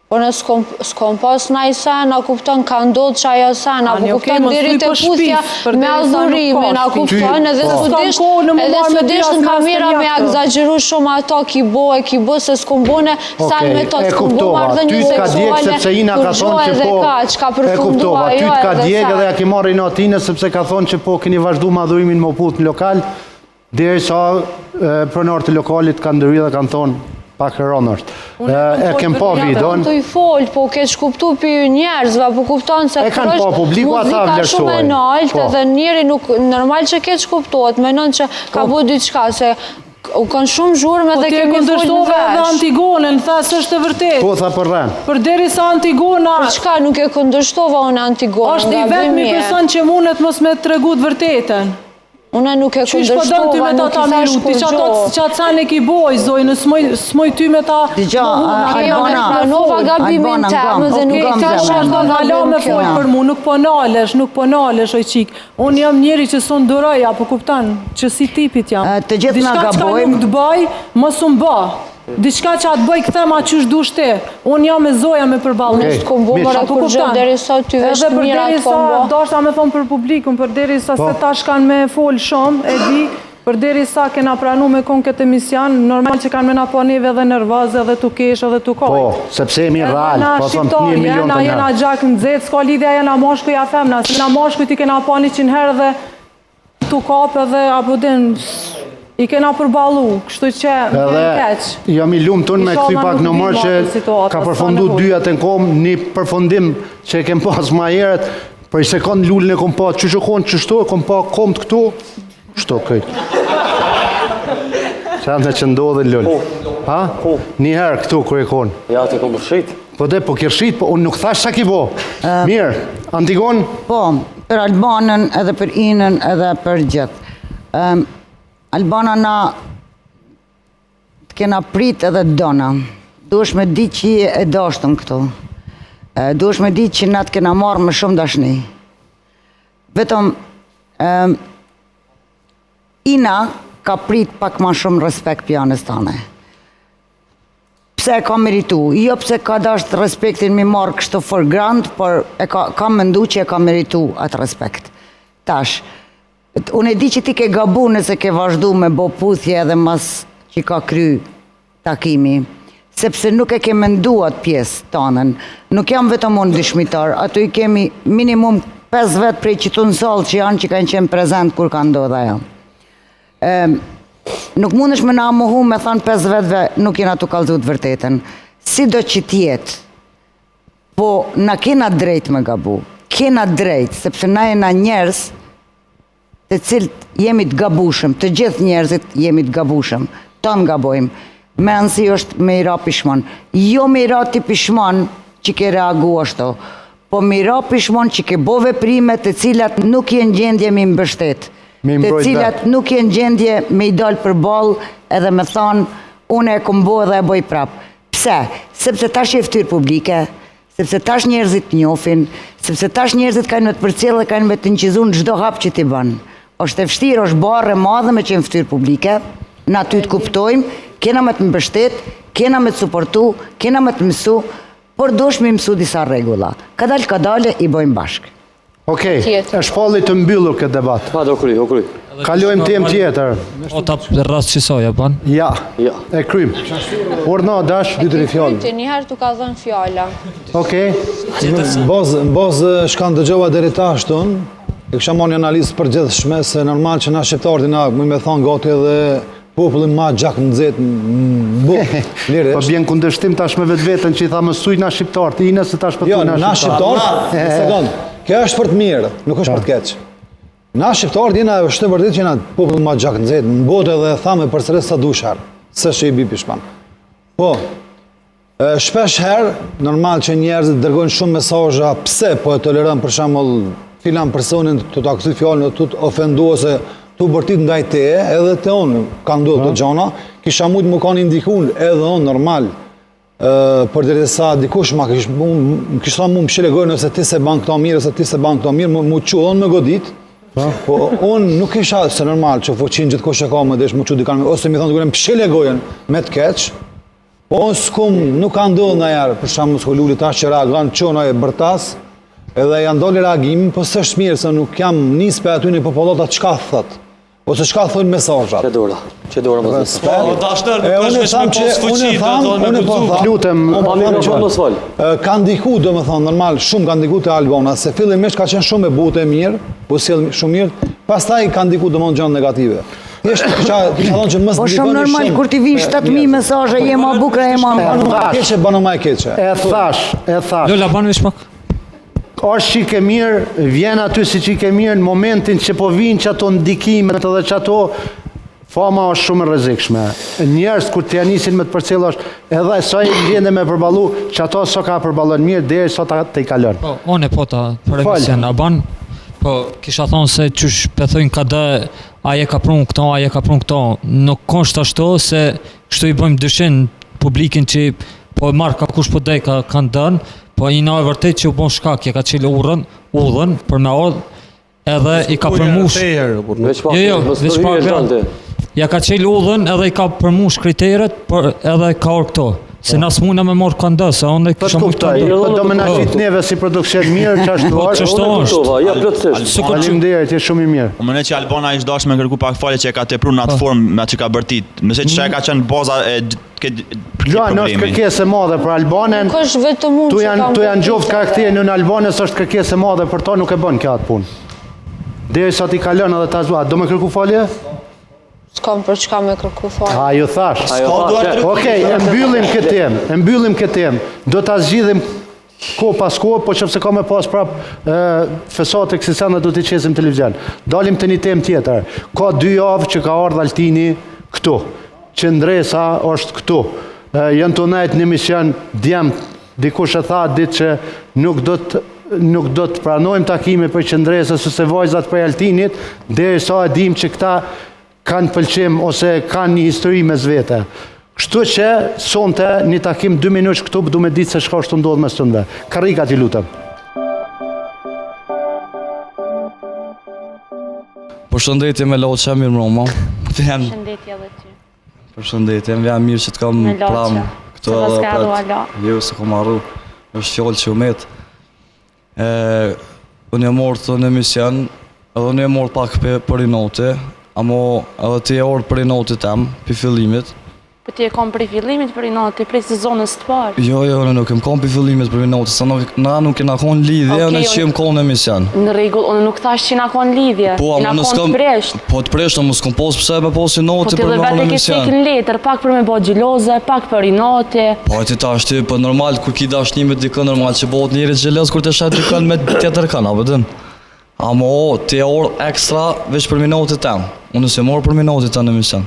Po në s'kom pas naj sen, a kupton ka ndodhë që ajo sen, a kupton diri të puthja me adhurimin, a kupton edhe së dishtë në kamera me egzageru shumë ato ki bo, se s'kom bone sen me to, s'kom bo marrë dhe një seksuale, kur gjoj edhe ka, që ka përfundua jo edhe sen. Ty t'ka djekë edhe ja ki marrë i natine, sepse ka thonë që po keni vazhdu me adhurimin më puth në lokal, deri sa pronarë të lokalit kanë ndërri dhe kanë thonë, pak rënësht. E kem pa videon. Të i folë, po ke që kuptu për njerëzve, po kupton se kërështë muzika shumë e nalt, edhe njeri nuk, normal që ke që kuptuat, menon që ka bu diçka, se u kanë shumë zhurme dhe kemi folë në vesh. Po ti e këndërshtove edhe Antigonën, thasë është e vërtet. Po, tha për rren. Për deri sa Antigona... Për çka nuk e këndërshtova unë Antigonën, është i vetëmi person që mundet mos me të regu të vërtetën. Unë nuk e këndërshtova, nuk i thash kur gjohë. Ti që atë e ki boj, zoj, në smoj ty me ta... Albana, pranova gabimin temë dhe nuk kam të hala me folë për mu, nuk po nalesh, oj qik. Unë jam njeri që son dëraj, apo kuptan, që si tipit jam. Të gjithë nga gabojmë. Diçka që nuk të baj, mos unë ba. Diçka që atë bëj këthem a qysh du shte. Unë jam me zoja me përbalë. Nështë kom bo mëra kur gjë, deri sa ty veshtë mirat kom bo. Dashta me thonë për publikun, për deri sa se tash kanë me folë shumë, e di, për deri sa kena pranu me konë këtë emision, normal që kanë me na po neve dhe nervaze, dhe tu kesh, dhe tu kaj. Po, sepse jemi real, po thonë 1 milion të jena gjak në dzet, s'ka lidhja jena moshkuj a femna, si na moshkuj ti kena po 100 herë dhe tu kape dhe apo din... I kena përbalu, kështu që më keq. Jam i lumë tënë me këthy pak në mërë që ka përfundu dyjat e në kom, një përfundim që e kem pas ma jeret, për i sekund lullin e kom pa që që konë qështu, e kom pa kom të këtu, shto këjtë. Që anë që ndodhe lullë. Ha? Njëherë këtu kërë e konë. Ja, të kom përshit. Po dhe, po kërshit, po unë nuk thash sa ki bo. Mirë, Antigon? Po, për Albanën edhe për Inën edhe për gjithë. Albana na të kena prit edhe dona. Duesh me di që e dashtëm këtu. Duesh me di që na të kena marrë me shumë dashni. Vetëm Ina ka prit pak ma shumë respekt për janës tane. Pse e ka meritu? Jo pse ka dasht respektin mi marrë kështu for grand, por ka mendu që e ka meritu atë respekt. Tash, unë e di që ti ke gabu nëse ke vazhdu me bo puthje edhe mas që ka kry takimi, sepse nuk e ke mendu atë pjesë tonën. Nuk jam vetëm unë dëshmitar, ato i kemi minimum 5 vetë prej që të nësallë që janë që kanë qenë prezent kur ka ndodha ja. Nuk mund është me na muhu me thonë 5 vetëve nuk jena të kalzu të vërtetën. Si do që tjetë, po na kena drejt me gabu, kena drejt, sepse na jena njerës të cilët jemi të gabushëm, të gjithë njerëzit jemi të gabushëm, të në gabojmë. Me nësi është me i ra pishmon. Jo me i ra ti pishmon që ke reagu ashtu, po me i ra pishmon që ke bo veprime të cilat nuk jenë gjendje me mbështet, të cilat nuk jenë gjendje me i dalë për balë edhe me thonë, une e këmbo edhe e boj prapë. Pse? Sepse tash e ftyrë publike, sepse tash njerëzit njofin, sepse tash njerëzit kanë me të përcjellë dhe kanë me të nqizun çdo hap që ti banë. Është e vështirë, është barë e madhe me qenë ftyrë publike, na ty të kuptojmë, kena me të mbështet, kena me të suportu, kena me të mësu, por dosh me mësu disa regula. Ka dalë i bojmë bashkë. Okej, Tjetër. është palli të mbyllur këtë debat. Pa, do kry, do kry. Kalojmë temë tjetër. O ta rrast qësoja, ban? Ja, e krym. Urna, dash, 2-3 fjallë. Njëherë tu ka dhënë fjala. Okej. Në bazë shkan dëgjova deri tash tonë, e kisha marrë një analizë përgjithshme se normal që na shqiptarët na me thonë gati edhe populli ma gjak nxehtë në botë. Po bjen kundërshtim tash me vetveten që i tha mësuj na shqiptarët, i nëse tash po Jo, na na shqiptarët, një sekond. Kjo është për të mirë, nuk është për të keq. Na shqiptarët jena është vërtet që jena popull ma gjak nxehtë në botë edhe thamë përsëris sa dushar. S'është i bi pishman. Po, shpesh herë, normal që njerëzit dërgojnë shumë mesazha pse po e tolerojnë për shembull filan personin të ta kthy fjalën të ofendu ose të bërtit ndaj teje, edhe te unë ka ndodhur të gjana, kisha mujt më kanë indikuar edhe unë normal. Për derisa dikush ma kishtë thonë mu më shqelegojnë nëse ti se ban këto mirë, ose ti se ban këto mirë, mu quë me godit. Po unë nuk isha se normal që fuqin gjithë kush e ka më desh mu që dikan, ose mi thonë të gërëm shqelegojnë me të keq. Po unë s'kum nuk ka ndodhë në jarë, për shamë s'ku lulli tash që reagan qona e bërtas, edhe janë doli reagimin, po s'është mirë se nuk jam nis për aty një popollotat qka thët. Ose shka thonë mesazhat. Që dora më zësë. Po, dashner, nuk është veç me pos fuqi, unë po lutem, ka ndiku, do me thonë, normal, shumë ka ndiku të Albana, se fillimisht ka qenë shumë e butë e mirë, po sjell shumë mirë, pastaj ka ndiku do më gjënë negative. Kisha thonë që mësë Po shumë normal, kur ti vinë 7.000 mesazhe, je ma bukra, je ma keqe, bano ma e keqe. E thash. Lola, banë veç pak. Është që ke mirë, vjen aty si që ke mirë në momentin që po vinë që ato ndikimet edhe që ato fama është shumë rrezikshme. Njerëz kur të janisin me të përcjellë është edhe sa i gjende me përballu që ato so ka përballon mirë deri sa të i kalon. Po, unë po ta për emision, a ban? Po, kisha thonë se qysh pëthojnë ka dhe aje ka prun këto, aje ka prun këto. Nuk kështë ashtu se kështu i bëjmë dyshin publikin që po marrë ka kush po dej kanë dënë, po i na e vërtet që u bon shkak, ka qilë udhën për me odhë, edhe i ka përmush. Veç pak, ja ka qilë udhën edhe i ka përmush kriteret, edhe ka orë këto. Se nas muna me morë këndë, se onë e kësha mujtë këndë. Po do me na qitë neve si produksion mirë, që ashtu është. Faleminderit, je shumë i mirë. Më ne që Albana ishtë dashë me kërku pak falje që e ka tepru në atë formë me që ka bërtit. Mëse që e ka qenë baza e këtë problemi. Në është kërkesë e madhe për Albanën. Nuk është vetëm unë që kam Tu janë gjoftë karakterin në Albanës është kërkesë e madhe për to, nuk e bën kjo atë punë. Deri sa ti kalon edhe ta zua, do me kërku falje? S'kam për çka me kërku falje. A, ju thash. Okej, e mbyllim këtë temë. Do ta zgjidhim ko pas ko, po qëpse ka me pas prap fesat e kësisana do t'i qesim televizion. Dalim të një temë tjetër. Ka 2 javë që ka ardhë Altini këtu. Qëndresa është këtu. Jënë të nejtë një mision djemë, dikush e tha ditë që nuk do të pranojmë takime për qëndresës ose vajzat për Altinit, deri sa e dim që këta kanë pëlqim ose kanë një histori me zvete. Kështu që sonte një takim 2 minutë këtu, du me ditë se shka është të ndodhë me stëndve. Karika t'i lutëm. Përshëndetje me Loqa, mirë mëroma. Përshëndetje edhe ty. Përshëndetje, më vjen mirë që t'kam pramë këto edhe pratë. Jo, se kom arru, është fjallë që u metë. Unë e morë të në emision, edhe unë e morë pak për i note, amo edhe ti e orë për i note tem, për fillimit. Po ti e kom për i fillimit për i note, për i sezonës të parë? Jo, nuk e më kom për i fillimit për i note, se na nuk e na konë lidhje, në që jem konë emision. Në regull, unë nuk thash që na konë lidhje, na konë të presht. Po të presht, në më s'kom posë pëse me posë i note për me konë emision. Po ti dhe vete ke tekin letër, pak për me bo gjiloze, pak për i note. Po ti ta është ti, për normal, kur ki dashnimit dikën, normal që bëhet njëri gjilez, kur të shetë dikën me tjetër kanë, a vëdin. Amo, ti e orë ekstra veç për minutit tem. Unë se morë për minutit të në emision.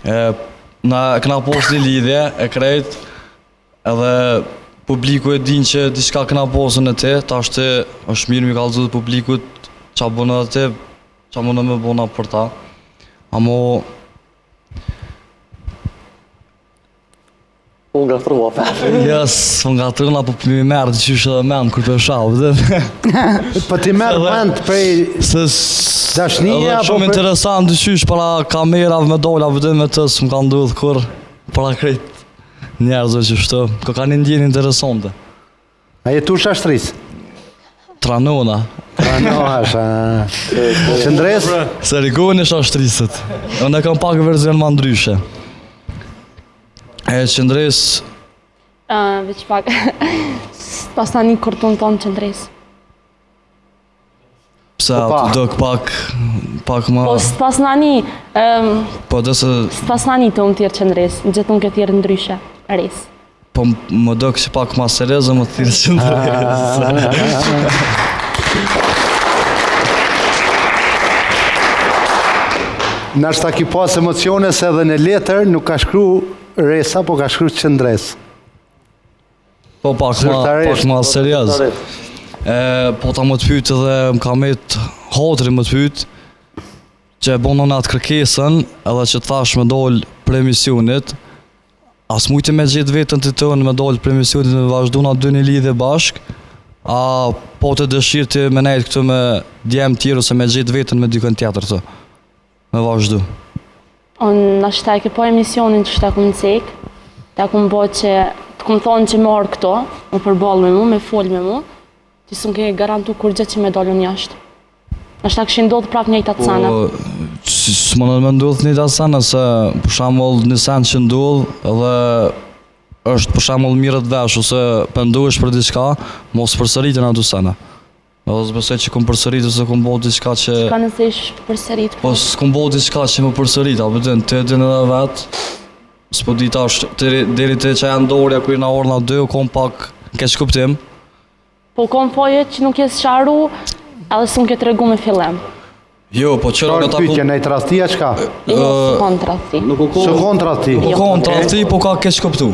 Na këna posë një lidhje, e krejt, edhe publiku e din që diçka këna posën e te, ta është mirë mi kalëzut publikut qa bënë dhe te, qa mënë me bëna për ta. Amo... Unë nga trua për. Jes, unë nga trua, po për mi merë të qyshë edhe menë kërë për shavë, dhe. Po ti merë mend prej dashnija? Edhe shumë interesant të qyshë para kamerave me dolla, vëdhe me të së më ka ndodhë kur para krejt njerëzve që shtë. Ko ka një ndjenë interesante. A jetu shashtris? Tranona. Tranohesh, Qëndres? Se rikohen e shashtrisët. Unë e kam pak verzion ma ndryshe. E qëndres... Veç pak. Pas tani kortun tonë qëndres. Pse atë dok pak ma... Po pas nani, Po dhe se... pas nani të unë tjerë qëndres, gjithë këtë tjerë ndryshe, res. Po më dok që pak ma serezë më thirë qëndres. Nashta ki pas emocione se edhe në letër nuk ka shkru Resa, po ka shkru Qëndres. Po pak ma seriez. Po ta më të pyt edhe më ka met hatri më të pyt që e bonon atë kërkesën edhe që thash me dollë për emisionit. As mujtë me gjithë vetën të tënë me dollë për emisionit me vazhdu nga dy një lidhe bashk. A po të dëshirë të me nejtë këtu me djemë tjerë ose me gjithë vetën me dykën tjetër të. Me vazhdu. Unë nashta e ke po emisionin që shta kumë cek, ta kumë bo që të kumë thonë që marë këto, më përballë me mu, me folë me mu, që së më ke garantu kur gjithë që me dollën jashtë. Nashta këshin ndodhë prap njëjtë atë sana. Së më në me ndodhë njëjtë atë sana, se për shamull një sen që ndodhë edhe është për shamull mirët vesh, ose pëndohesh për diçka, mos përsëritin ato sana. Edhe s'besoj që kom përsërit ose kom bo diçka që... Ka nëse ish përsërit? Po s'kom bo diçka që më përsërit, a pëtën, të edhin edhe vetë, s'po dita është, deri të që e ndorja kërë nga orë nga 2, kom pak keq kuptim. Po kom foje që nuk jesë sharu, edhe s'më ke të regu me fillem. Jo, po qëra nga ta... Pytje, në i trastia qka? Jo, së konë trasti. Së konë trasti? Nuk konë trasti, po ka keq kuptu.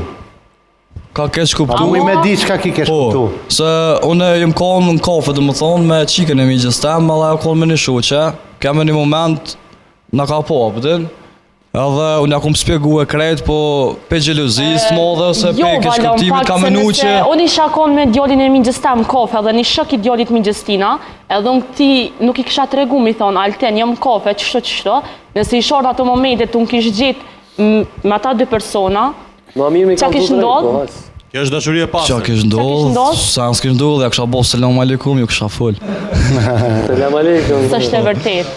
Ka keq kuptu. A mu i me di qka ki keq kuptu? Se une jem konë në kafe dhe më thonë me qikën e mi gjëstem, edhe e konë me një shoqe, keme një moment në ka po, pëtën, edhe unë ja kom spjegu e krejt, po pe gjelozis të modhe, ose pe keq kuptimit ka menu që... Unë isha konë me djallin e mi gjëstem kafe dhe një shok i djallit mi gjëstina, edhe unë këti nuk i kisha të regu, mi thonë, Alten, jem kafe, qështo, nëse i shorë ato momentet, unë kish gjitë me ata 2 persona, qa kish ndodhë? Kjo është dashurie pasër. Qa kish ndodhë? Sa nësë kish ndodhë, ja kësha bo selam aleikum, ju kësha full. Selam aleikum. Së është e vërtet.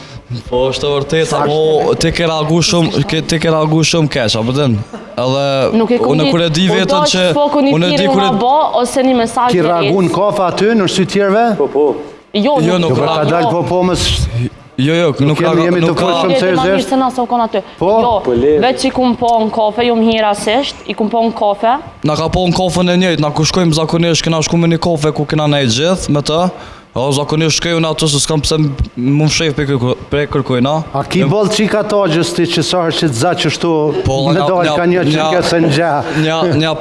Po është e vërtet, apo ti ke reagu shumë keq, a pëtën? Edhe unë kur e di vetën që... Unë e di kur e bo, ose një mesaj Ki reagu në kafe aty, në shty tjerve? Po. Jo, nuk ka dalë po mës... Jo, nuk ka... Jemi të folë shumë seriozisht. Se nëse u konë aty. Jo, veç i kumë po në kafe, ju më hirasisht, i kumë po në kafe. Na ka po në kafe në njëjtë, na ku shkojmë zakonisht, kena shku me një kafe ku kena nejtë gjithë me të. O zakonisht shkojmë në ato se s'kam pëse më fshef për kërkojna. A ki bolë qika to gjësti që sarë që të za qështu në dojnë ka një që kësë në gjë? Një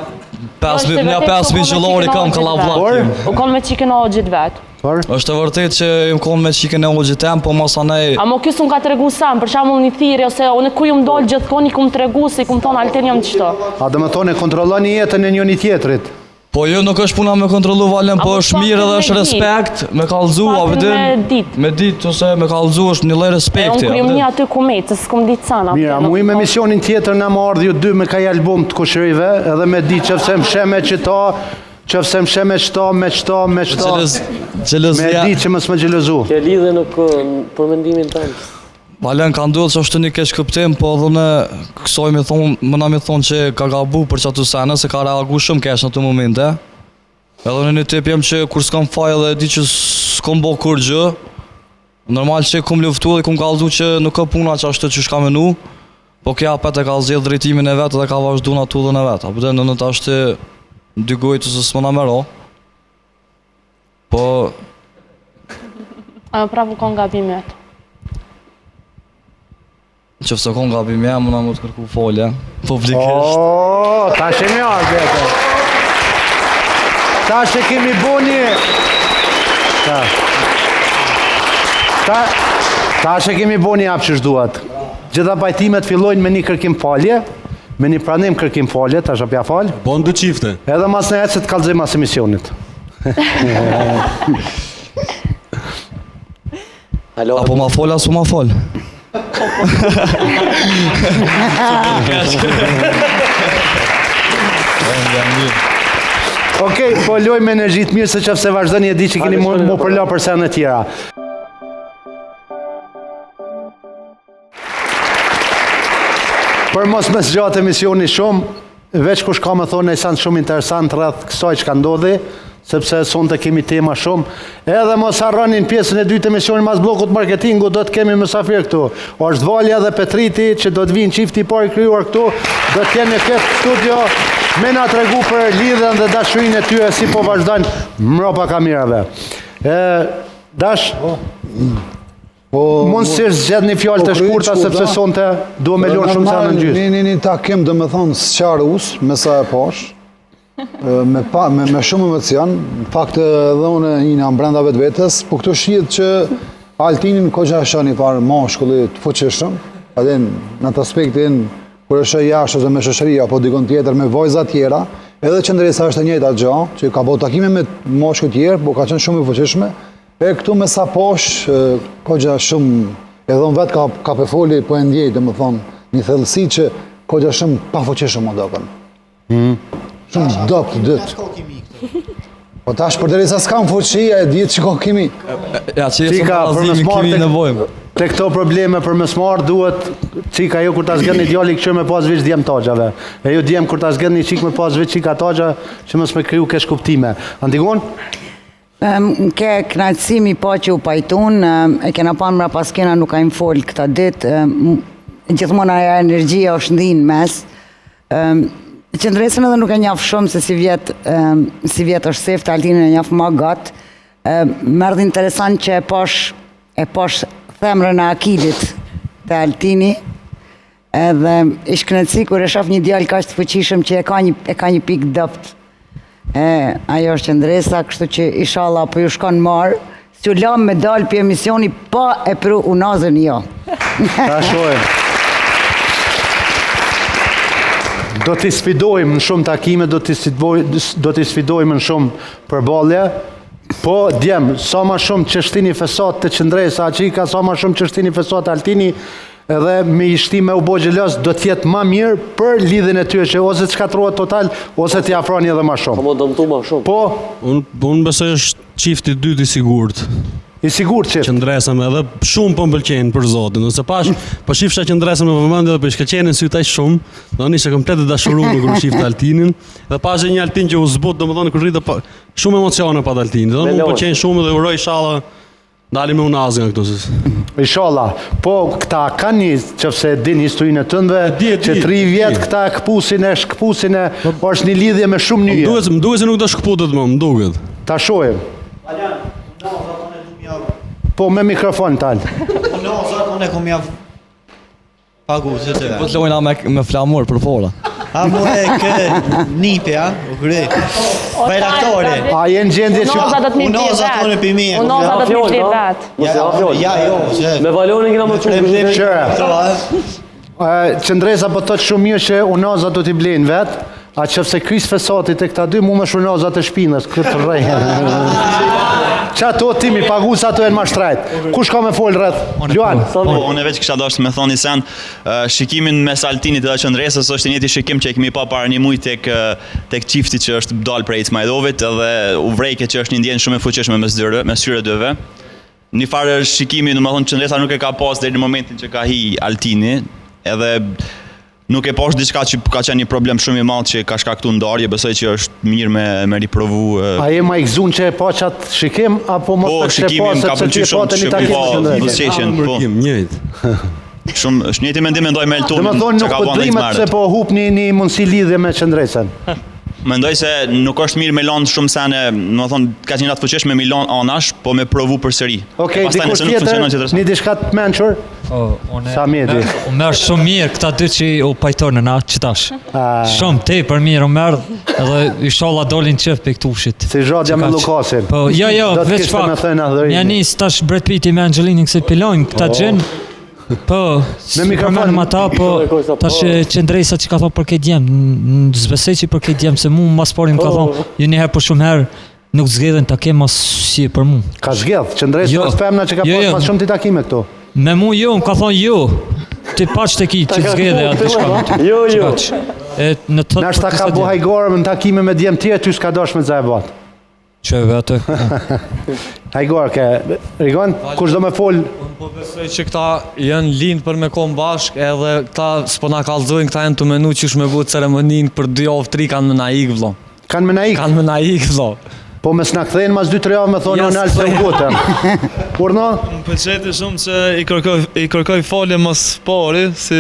5.000 gjëllori kam ka lavlakim. U konë me qikën o gjithë vetë. Është e vërtet që im konë me qikën e ogjit tem, po mos anej... A mo kësë unë ka të regu sam, për shamull një thiri, ose unë ku ju më dollë gjithë koni, ku më të regu, se ku më thonë Alten jam qëto. A dhe më thonë e kontroloni jetën e një tjetrit? Po jo, nuk është puna me kontrolu valen, po është mirë edhe është respekt, me kalzu, a vëdin... Me dit, ose me kalzu është një lej respekti. Unë kërëm një aty ku me, të s'kum ditë sana. Mira, mu i me misionin tjetër në më ardhë ju 2 me kaj album të kushërive, edhe me di që fse më sheme që ta, që fse më sheme qëta, me qëta, me di që mësë me gjelëzu. Ke lidhe në përmendimin tëmë? Valen, ka ndodhë që është një keq kuptim, po edhe në kësoj më na mi thonë që ka gabu për që atu sene, se ka reagu shumë keq në të momente. Edhe në një tip jem që kur s'kam faj edhe di që s'kom bo kur gjë, normal që kom luftu dhe kom kaldu që nuk ka puna që ashtë që shka menu, po kja pet e ka zjedh drejtimin e vetë dhe ka vazhdu në atu dhe në vetë. Apo dhe në të ashtë dy gojtë ose s'më në mero, po... Pravu kon gabimet. Që fëse kon gabim jam, më në më të kërku folje, publikisht. O, ta shë një arë, bete. Ta shë kemi bo një... Ta shë kemi bo një apë që shduat. Gjitha pajtimet fillojnë me një kërkim falje, me një pranim kërkim falje, ta shë pja falj. Bon 2 qifte. Edhe mas në jetë se të kalzim as emisionit. Apo ma fol, aso ma fol. Okej, loj me energji të mirë se qëfëse vazhdoni e di që keni mu përla për sene tjera. Për mos me zgjatë emisioni shumë, veç kush ka me thonë e sanë shumë interesant rreth kësaj që ka ndodhi, sepse sonte kemi tema shumë, edhe mos harronin pjesën e dytë emisioni mas blokut marketingu, do të kemi mësafir këtu. Është Valja dhe Petriti që do të vinë qifti parë kryuar këtu, do të kemi këtë studio me na tregu për lidhen dhe dashurinë e tyre si po vazhdojnë mbrapa kamerave. Dash, mund si zgjedh një fjallë të shkurta sepse sonte duhe me lorë shumë sa në gjysë. Një takim dhe me thonë sëqarus, me sa e posh, me shumë emocion, në fakt edhe unë një brenda vetë vetës, po këtu shihet që Altinin kogja është një parë mashkulli të fuqishëm, edhe në të aspektin kur është jashtë ose me shoqëria apo dikon tjetër me vajza tjera, edhe qëndresa është e njëjta gjë, që ka bëu takime me mashkull tjerë, po ka qenë shumë e fuqishme. E këtu me sa posh, kogja shumë, edhe unë vetë ka përfoli po e ndjej, dhe më thonë, një thellësi që kogja shumë pa fuqishëm më dokën. Shumë dopë të dytë. Po tash për derisa s'kam fuqi, e ditë që ka kimi. Ja, që jesë më azimi kimi nevojmë. Te këto probleme për mësmarë duhet qika jo kur ta zgjedh një djali që me pas veç djem tagjave. E jo djem kur ta zgjedh një qik me pas veç qika tagja që mos me kriju kesh kuptime. Antigon? Ke knatësimi pa që u pajtun, e kena panë mra pas kena nuk ka im folë këta ditë, gjithmona aja energjia është ndinë mes, qëndresën edhe nuk e njafë shumë se si vjetë është seftë, Altinin e njafë ma gatë, merdhë interesant që e posh themrën e Akilit të Altini, edhe ishë knatësi kur e shaf një djallë ka është të fuqishëm që e ka një pikë dëpt. Ajo është qëndresa, kështu që inshallah po ju shkon marë, s'ju lam me dalë për emisioni pa e pru unazën jo. Ta shojmë. Do t'i sfidojmë në shumë takime, do t'i sfidojmë në shumë përballje, po djem, sa ma shumë qështini fesat të qëndresa Aqika, sa ma shumë qështini fesat Altini, edhe me ishti me u bo gjelos, do t'jetë ma mirë për lidhin e tyre që ose të shkatrohet total, ose t'ja afroni edhe ma shumë. Po, dëmtu ma shumë. Po? Unë besoj është qifti dytë i sigurt. I sigurt që? Qëndresëm edhe shumë po m'pëlqenë për zotin. Nëse pash, po shifësha qëndresëm në vëmendje dhe për shkëqenin sy taj shumë, do nishe komplet e dashuru në kërë shiftë Altinin, dhe pash e një Altin që u zbut, do më thonë kërë rritë shumë emocione pa Altinin. Dhe më pëlqenë shumë dhe uroj shala dalim me unazë nga këtu. Inshallah, po këta ka një qëfse din historinë e tëndve, që 3 vjetë këta shkëpusin e, është një lidhje me shumë njëje. Më duhet se nuk do shkëputet më duket. Ta shojëm. Po me mikrofon talë. Unë e kom javë pagu, se të Po të lojna me flamur për fora. A mu e kë nipe, a? U kërë. Bajraktore. A jenë gjendje që... Unoza do të një vlet vetë. Unoza do të një vlet vetë. Ja, jo. Me valonin këna më qumë. Qëndresa po të shumë mirë që Unoza do t'i blenë vetë, a qëfse krys fesatit e këta dy mu me shunozat e shpinës, këtë rejë. Qa to timi, pagus ato e në mashtrajt. Kush ka me folë rrëth? Luan? Unë e veç kësha doshtë me thonë një sen, shikimin mes Altinit edhe qëndresës është njëti shikim që e kemi pa para një muj tek qifti që është dalë prej Ismajdovit edhe u vrejke që është një ndjenë shumë e fuqeshme me syre dëve. Një farë shikimi, në më thonë, qëndresa nuk e ka pas dhe në momentin që ka hi Altini, edhe nuk e posh diçka që ka qenë një problem shumë i madh që ka shkaktuar ndarje, besoj që është mirë me riprovu. A je ma i gzun që e pa qatë shikim, apo mos të kështë e pa, sepse që e pa të një takim? Po, njëjtë. Shumë, është njëti mendim mendoj me Eltonin. Dhe më thonë nuk përdrimet se po hup një mundësi lidhje me qëndresën. Mendoj se nuk është mirë me lanë shumë sene, në thonë, ka që një ratë fuqesh me milan anash, po me provu për sëri. Okej, dikush tjetër, një dishkat menqër? Sa mjedi? U merë shumë mirë këta dy që u pajtonë na qëtash. Shumë te për mirë u merë, edhe i sholla dolin qëf për këtushit. Si zhadja me Lukasin. Jo, veç fakt, një njës tash Brad Pitt me Angelinin këse pilojnë këta gjenë. Po, si përmenë më ta, po, tash qëndrejsa që ka thonë për këtë djemë, zbesej që për këtë djemë, se mu mas pari më ka thonë, ju njëherë për shumë herë, nuk zgedhen të kemë mas si për mu. Ka zgedh, qëndrejsa për femna që ka pas mas shumë të takime këto? Me mu jo, më ka thonë jo, ti paç të ki që zgedhe atë diçka. Jo. Nashta ka bu hajgore në takime me djemë tjerë, ty s'ka dosh me zahebat. Qeve atë. Hajgore, Rigon, kush do me fol? Unë po besoj që këta janë lindë për me kom bashk, edhe këta s'po na kallzojnë, këta janë të menu që shme bu ceremonin për 2 javë 3 kanë me na ik, vlo. Kanë me na ik? Kanë me na ik, vlo. Po me s'na kthejnë mas 2-3 javë me thonë në alë të ngutëm. Urno? Më pëlqeti shumë që i kërkoj falje mas pari, si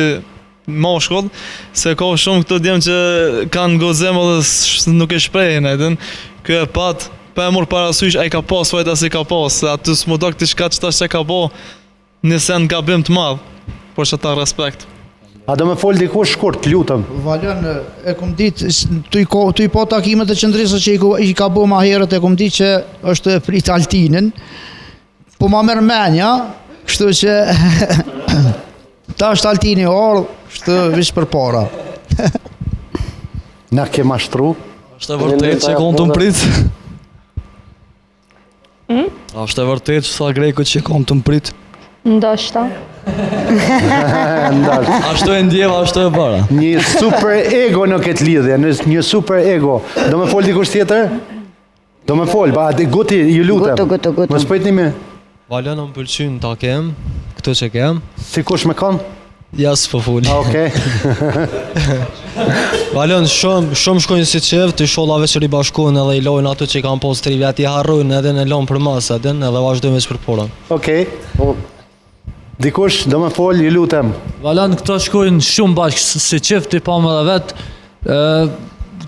mashkull, se ka shumë këto djemë që kanë gozem edhe nuk e shprejnë, edhe kjo e pat, pa e mor parasysh, a i ka pas, fajta si ka pas, aty s'mu do këti shka që ta që ka po, nisen gabim të madhë, por që ta respekt. A do me fol dikush shkurt, lutëm? Valion, e kom ditë, tu i po takimet e qëndrisë që i ka bo ma herët, e kom ditë që është prit Altinin, po ma mërë menja, kështu që ta është Altini orë, kështu vish për para. Na ke mashtru? Është e vërtet që konë të mprit? Është e vërtet që sa greku që konë të mprit? Ndoshta. Ashtu e ndjeva, ashtu e bara. Një super ego në këtë lidhje, një super ego. Do me fol dikush tjetër? Do me fol, ba, guti, ju lutem. Gutu. Më spëjtni me? Valon më pëlqyn ta kem, këtë që kem. Si kush me kon? Ja s'po fol. Okej. Valon shumë shkojnë si qef, të shollave që i bashkojnë edhe i lojnë ato që kanë pos 3 vjet i harrojnë edhe në lojnë për mas edhe vazhdojnë me për porën. Okej. Dikush, do me fol, ju lutem. Valon këto shkojnë shumë bashkë si qef të pa më dhe vetë,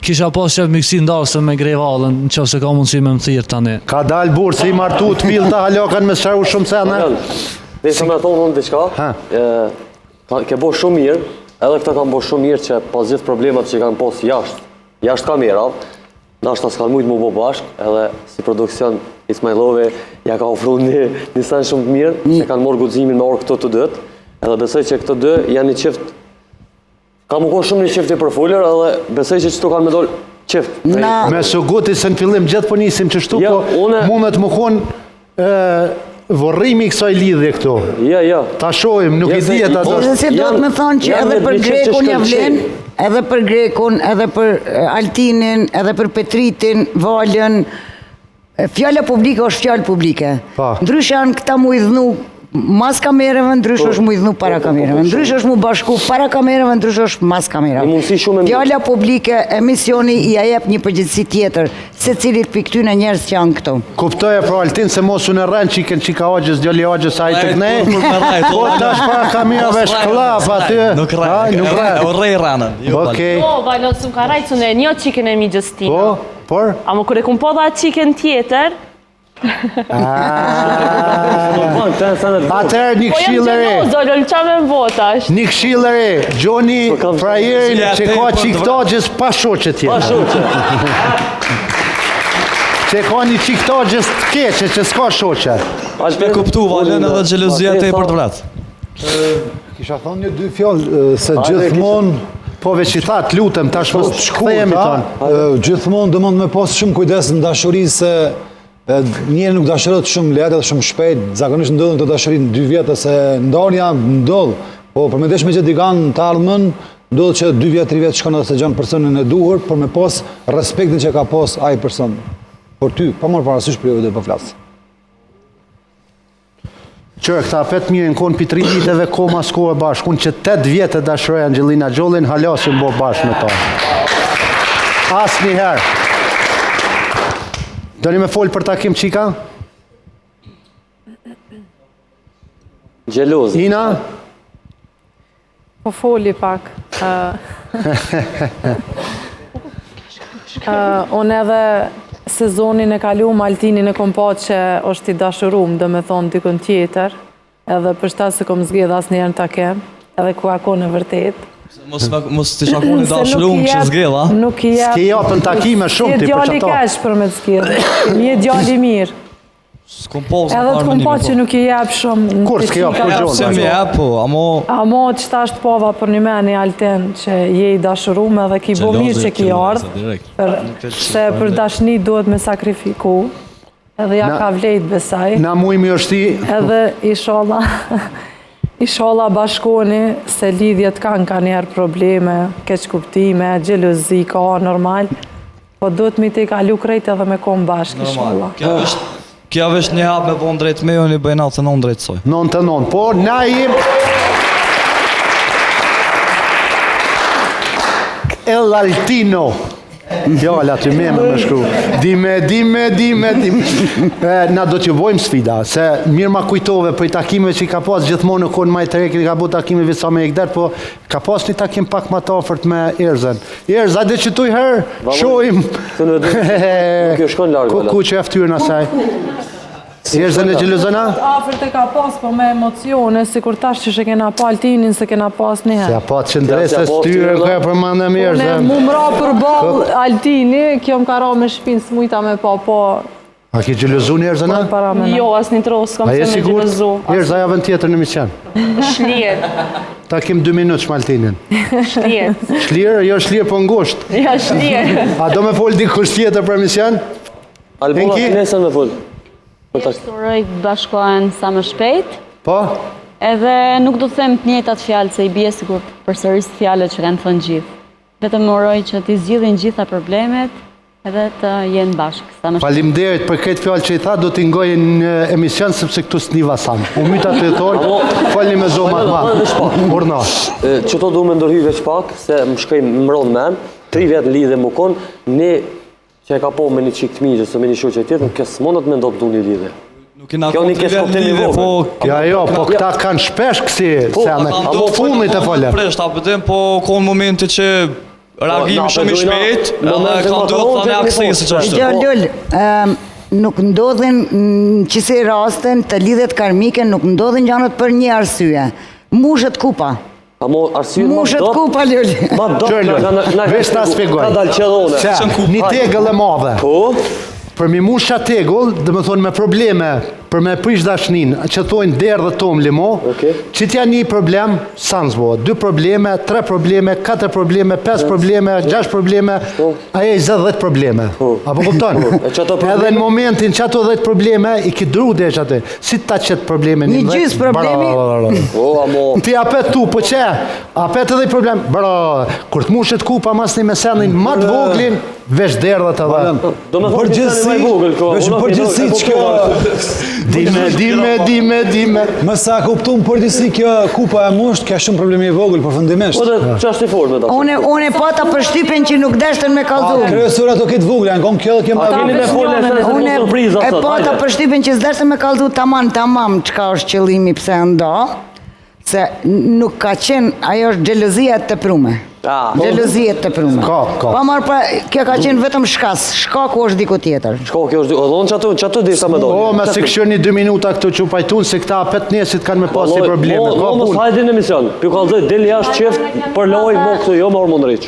kisha pas qef miksi ndarëse me grevallën, në qef se ka mundësi me më thirë tani. Ka dalë burë si martu të milë të halokan me sharu shumë sene? Dhe se me thonë unë diçka, ke bo shumë mirë, edhe këta kanë bo shumë mirë që pas gjithë problemat që kanë pos jashtë kamerav, nashta s'kanë mujtë mu bo bashkë, edhe si produksion Ismailove ja ka ofru një sen shumë të mirë, që kanë morë guximin me orë këto të dëtë, edhe besoj që këto dë janë një qift, ka mu konë shumë një qifti për fuller, edhe besoj që qëto kanë me dollë qift. Me suguti se në fillim gjithë po nisim që shtu, po mundet më konë vorrimi i kësaj lidhje këtu. Ja. Ta shohim, nuk i dihet ato. Se do të më thonë që edhe për Grekun ja vlen, edhe për Grekun, edhe për Altinin, edhe për Petritin, Valën, fjala publike është fjalë publike. Ndryshe janë këta mu i dhnu mas kamerave, ndryshe është mu i dhnu para kamerave. Ndryshe është mu bashku para kamerave, ndryshe është mas kamerave. Fjala publike, emisioni i ajep një përgjithësi tjetër, se cilit për këtyne njerës që janë këto. Kuptoja pro Altin se mos unë rrenë qiken qika ogjës, djoli ogjës a i të këne, po tash para kamerave shklap aty. Nuk rej ranën. Po, Valon, s'u ka rajtë në një qiken e mi Gjëstina. Por? A më kërë kumë po dha qiken tjetër, Atëherë një këshillëre. Një këshillëre, Gjoni frajerin që ka qiktogjes pa shoqe tjetë. Që ka një qiktogjes të keqe që s'ka shoqe. Me kuptu, Valon, edhe gjelozia të e për të vratë. Kisha thonë një 2 fjallë, se gjithmonë po veç i tha, të lutem, tash mos kthehemi tonë. Gjithmonë do mund me pas shumë kujdes në dashuri se njëri nuk dashurot shumë lehtë dhe shumë shpejt, zakonisht ndodhin këto dashuri në 2 vjet ose ndarja ndodh, po përmendesh me që dikan të ardhmen, ndodh që 2 vjet, 3 vjet shkon edhe se gjan personin e duhur, por me pas respektin që ka pas ai person. Por ty, pa marrë parasysh për jo dhe po flas. Qërë, këta 5 mirë në konë për 3 viteve koma s'kohë bashkë, unë që 8 vjetë e dashuroj Angelina Jolie, halasin bo bashkë në tonë. Asë njëherë. Do një me folë për takim qika? Gjeloz. Ina? Po foli pak. Unë edhe sezonin e kaluam Altinin e kom pa që është i dashurum, dhe me thonë dikën tjetër, edhe për shta se kom zgjedh asë njerën të kem, edhe ku ako në vërtet. Mos të shakoni dashurum që zgjedha. S'ke japën takime shumë ti për qëto. Si e djali kesh për me të zgjedh, një djali mirë. Edhe të kom pa që nuk i jep shumë. Kur s'ke jep për gjonë? Se mi jep, po, amo qëta është pova për një meni Alten që je i dashurum edhe ki bo mirë që ki ardhë, se për dashni duhet me sakrifiku, edhe ja ka vlejt besaj. Na mujmi është ti? Edhe Inshallah bashkoni se lidhjet ka njerë probleme, keq kuptime, xhelozi ka normal, po duhet mi te kalu krejt edhe me kom bashkë, inshallah. Kja vesh një hap me po në drejtë me, unë i bëjnë 99 drejtë soj. 99, po na im El Altino. Fjalla të me shkru. Dime. Na do t'ju bojmë sfida, se mirë ma kujtove për i takime që i ka pas gjithmonë në konë majtë rekin, i ka bu takime visa me ekder, po ka pas një takim pak ma të ofert me Erzen. Erza, dhe që tu i herë, shojmë. Ku që e ftyrë në saj? Erzen e gjeluzëna? Afert e ka pas, po me emocione, si kur tash që kena pa Altinin, se kena pas një herë. Se a pa të qëndrese styrën, kërë për mande me Erzen. Mu mra për bal Altini, kjo më ka ra me shpinë s'mujta me pa, po... A ki gjeluzu një Erzena? Jo, as një tros, kam se me gjeluzu. Erza javën tjetër në mision. Shlirë. Ta kim 2 minutë shmaltinin. Shlirë. Shlirë? Jo shlirë po ngusht. Ja, shlirë. A do me fol dikush tjetër për mision? Albona finesën me fol. Shturoj bashkohen sa më shpejt. Po? Edhe nuk do të them të njëjtat fjalë se i bie sikur përsëris fjalët që kanë thënë gjithë. Vetëm uroj që t'i zgjidhin gjitha problemet edhe të jenë bashkë sa më shpejt. Faleminderit për këtë fjalë që i tha, do t'i ngojë në emision sepse këtu s'niva sam. U myta të thonë, falni me zonë matë. Urna. Qëto du me ndërhy veç pak, se më shkoj më mronë men, 3 vjetë lidhe më konë, ne që e ka po me një qikë të migës, me një shoqe tjetër, nuk kësë monët me ndopë du një lidhe. Kjo një kësë kopte një vogë. Ja, po këta kanë shpesh kësi, se me funit e folem. Presht, apëtim, po konë momenti që reagimi shumë i shpejt, edhe ka ndodhë të ne aksesi që është. Lull, nuk ndodhin qësi rasten të lidhet karmike, nuk ndodhin gjanët për një arsye. Mushët kupa. Mushët kupa, Lull. Vesh ta spjegoj. Një tegëll e madhe. Për mi musha tegull, dhe më thonë me probleme, për me prish dashnin, që thonë derë dhe tom limo, që t'ja një problem, sa nëzbo, 2 probleme, 3 probleme, 4 probleme, 5 probleme, 6 probleme, aje i 10 probleme. Apo kupton? Edhe në momentin që ato 10 probleme, i ki dru dhe që atë, si ta qëtë probleme një gjysë problemi? Ti apet tu, po që, apet edhe i problem, kur të mushet kupa mas një mesenin, ma të voglin, vesh derë dhe të dhe. Do me përgjithsi që kjo... Dime. Më sa kuptu më përgjithsi kjo kupa e musht, ka shumë problemi i vogël, përfundimisht. Po dhe që është i forme da? Une pata përshtypen që nuk deshtën me kalzu. Kryesura të këtë vogël, janë konë kjo dhe kemë... Une pata përshtypen që s'deshtën me kalzu tamam, qka është qëllimi pse nda, se nuk ka qenë, ajo është gjelozia të prume. Gjelozia të prume. Pa marë pra, kjo ka qenë vetëm shkaku është diko tjetër. Shkaku është diko, dhe që ato dirë sa me do. Me se këshë një 2 minuta këtu që pajtun, se këta 5 njesit kanë me pasi probleme. Mos hajdi në emision, pjo kalzoj, deli jashtë qeft, për loj, mo këtu, jo më orë mëndëriq.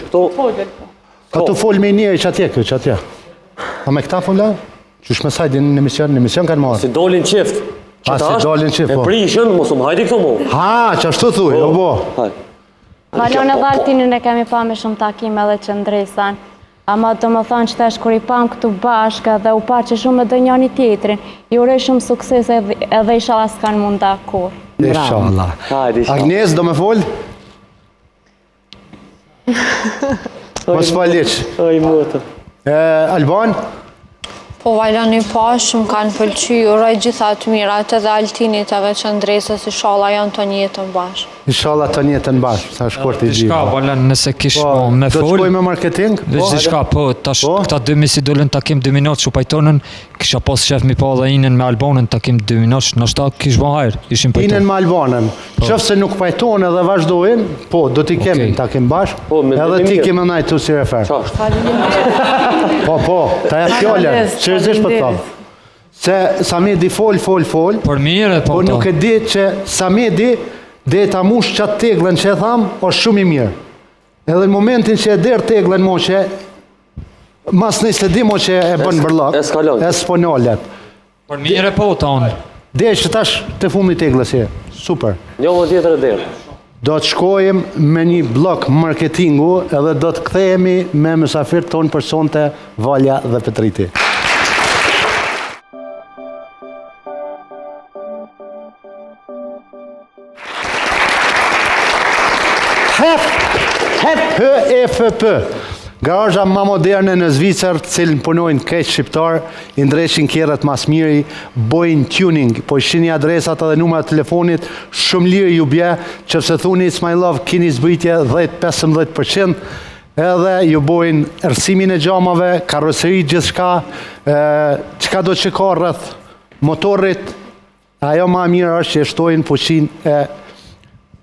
Ka të folë me një që atje. A me këta folë? Qysh me sajdi në emision kanë marë? Si dolin qeft. E prishën, mos më hajdi këto mo. Ha, që ashtu thuj, o bo. Valon edhe Altinin e kemi pa me shumë takime dhe që ndresan. Ama do më thonë që tesh kur i pam këtu bashkë dhe u pa që shumë edhe njëni tjetrin, i urej shumë sukses edhe inshallah s'kan munda kur. Inshallah. Agnes, do me folë? Mos faliq. Alban? Po Valani pa shumë kanë pëlqy, uroj gjitha të mirat edhe Altinit edhe që ndresës, inshallah janë të njëtën bashkë. Inshallah të njëtën bashkë, sa shkort i gjithë. Shka, Valan, nëse kish me fol... Do të shkoj me marketing? Veç shka, po, këta 2 misi dolin takim 2 minutë që pajtonën, kisha pas shef mi pa dhe Inen me Albanën takim 2 minutë, nështë ta kish ba hajrë, ishim pajtonë. Inen me Albanën, qëfë se nuk pajtonë edhe vazhdojnë, po, do t'i kemi takim bashkë, edhe ti kemi najtë të si refer. Po, ta e fjole, qërëzish për të thamë. Se Samedi fol, por nuk e di që Samedi dhe ta mush qatë teglën që e thamë, është shumë i mirë. Edhe në momentin që e derë teglën mo që, mas nëjse di mo që e bënë bërlak, espanollet. Por mirë po ta unë. Dhe që tash të fundi teglës e, super. Një më tjetër e derë. Do të shkojmë me një blok marketingu edhe do të kthehemi me mësafir tonë për sonte Valja dhe Petriti. HFP, Garaża ma moderne në Zvicër, cilën punojnë keq shqiptar, i ndreshin kjerët mas miri, bojnë tuning, po shini adresat edhe numrat telefonit, shumë lirë ju bje, që pëse thuni It's My Love, kini zbritje 10-15%, edhe ju bojnë ersimin e gjamave, karoseri gjithçka, çka do që ka rreth motorit, ajo ma mirë është që shtojnë fuqin e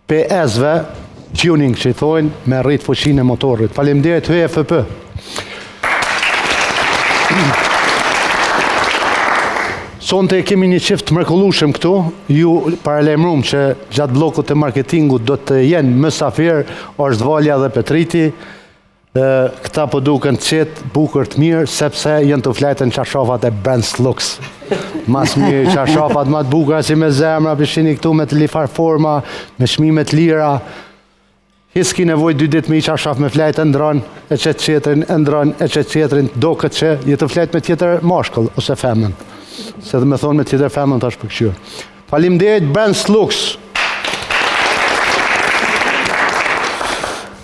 PS-ve, tuning që i thojnë, me rritë fuqin e motorit. Faleminderit HFP. Sonte kemi një qift mrekullueshëm këtu, ju paralajmëruam që gjatë bllokut të marketingut do të jenë mysafir, është Valja dhe Petriti. Këta po duken qetë, bukur të mirë, sepse jenë të fletën qashafat e Benz Lux. Mas mirë, qashafat ma të bukura si me zemra, pishini këtu me të lifar forma, me shmimet lira. Hiski nevoj 2 ditë me i qashaf me fletë, ndron, e qetë qetrin, ndron, e qetë qetrin, do këtë që jetë të fletë me tjetër mashkull, ose femën. Se dhe me thonë me tjetër femën të është përkëshyrë. Faleminderit Benz Lux.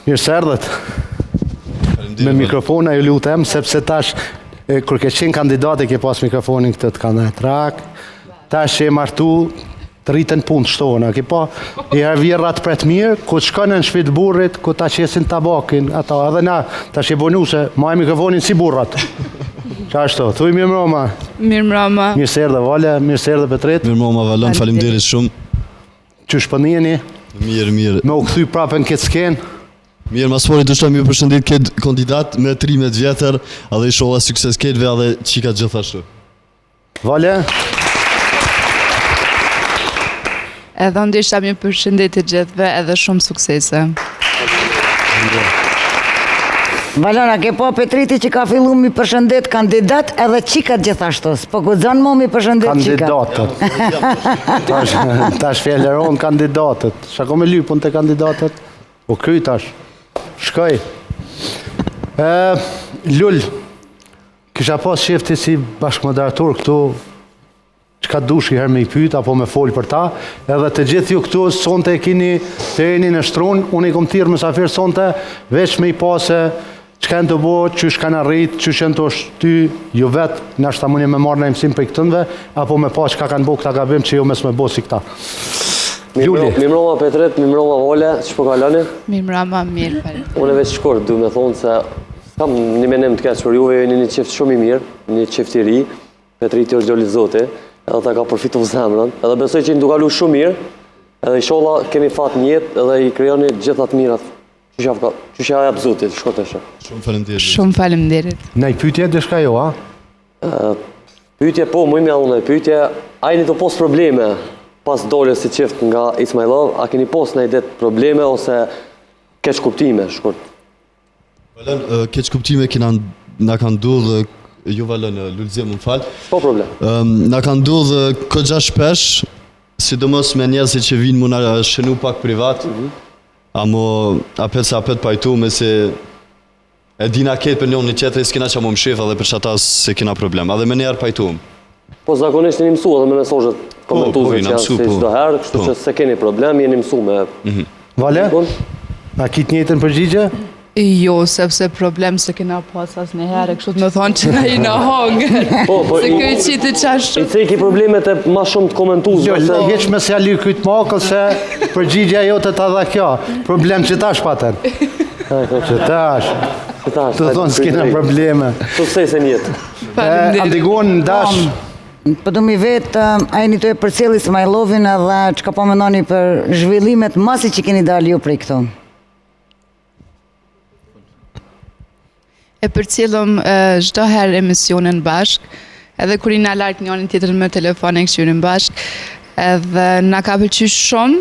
Mirë se erdhët. Me mikrofona ju lutem, sepse tash, kur ke qenë kandidate, ke pas mikrofonin këtë të kanë e trak, tash e martu, të rritën punë shtohën, ke pa, i hervjerrat për të mirë, ku të shkënë në shpit burrit, ku ta qesin tabakin, ata, edhe na, tash e bonu se, ma e mikrofonin si burrat. Qa ashtu, thuj mirë mroma. Mirë mroma. Mirë se erdhe Valja, mirë se erdhe Petrit. Mirë mroma Valon, faleminderit shumë. Qysh po njeni? Mirë. Me u kthy prapë në këtë skenë? Mirë, mas fori dështa mi përshëndit këtë kandidat me 13 vjetër, edhe i shoha sukses ketëve edhe qika gjithashtu. Valja? Edhe unë dështa mi përshëndit të gjithve edhe shumë suksese. Valona, ke po Petriti që ka fillu mi përshëndet kandidat edhe qikat gjithashtu, s'po guxon mo mi përshëndet qikat. Kandidatët. Tash fjalleron kandidatët. Shako me lypun të kandidatët? Po kry tash. Shkoj. Lull, kisha pas shefti si bashkëmoderator këtu, çka dush i herë me i pyet apo me fol për ta, edhe të gjithë ju këtu sonte e kini të jeni në shtruan, unë i kom thirrë mysafir sonte, veç me i pase çka në të bo, qysh kanë arrit, qysh në të shty, ju vetë, nashta mund me marrë në imësim për i këtënve, apo me pa çka kanë bo këta gabim që ju mes me bo si këta. Mimroma Petrit, mimroma Vole, që po kaloni? Mimroma mirë, falë. Unë e veç shkurt, du me thonë se kam një menem të keqë, për juve jeni një qift shumë i mirë, një qift i ri, Petriti është djoli zoti, edhe ta ka përfitu zemrën, edhe besoj që i ndu kalu shumë mirë, edhe i sholla kemi fat një jetë, edhe i krijoni gjithat mirat. Qysh ja jap zotit, shkot e shë. Shumë faleminderit. Në i pytje dhe shka jo, a? Pytje po, mu imja unë e pytje, a i një të pos probleme, pas dole si qift nga It's My Love, a keni pos në i det probleme ose keq kuptime, shkurt? Valon, keq kuptime na kanë dudhë, ju Valon, lullëzje më falë. Po problem. Na kanë dudhë këgja shpesh, sidomos me njerëzit që vinë mu na shënu pak privat, amo apet se apet pajtu me se e dina ketë për njën një qetëri s'kina që më mshif edhe për që ata se kina problem, edhe me njerë pajtu. Po zakonisht jeni mësu edhe me mesazhet komentuese që janë si çdo herë, kështu që se keni problem, jeni mësu me... Vale? A kitë njëjtën përgjigje? Jo, sepse problem se kena pas as një herë, kështu të me thonë që na i në hongë. Se këj qitë qash... I ceki problemet e ma shumë të komentuese. Jo, heq me se ali këtë makëll se përgjigja jote ta dha kjo. Problem që tash paten. Që tash. Të thonë s'kena probleme. Sukses e njetë. Antigon, dash... Po du mi vetë, a e një të e përcjeli It's My Love-in edhe që ka po menoni për zhvillimet masi që keni dalë ju prej këto? E përcjellëm çdo herë emisionin bashk, edhe kur i na lartë njërin tjetrin me telefon e këshyrin bashk, edhe na ka pëlqyer shumë,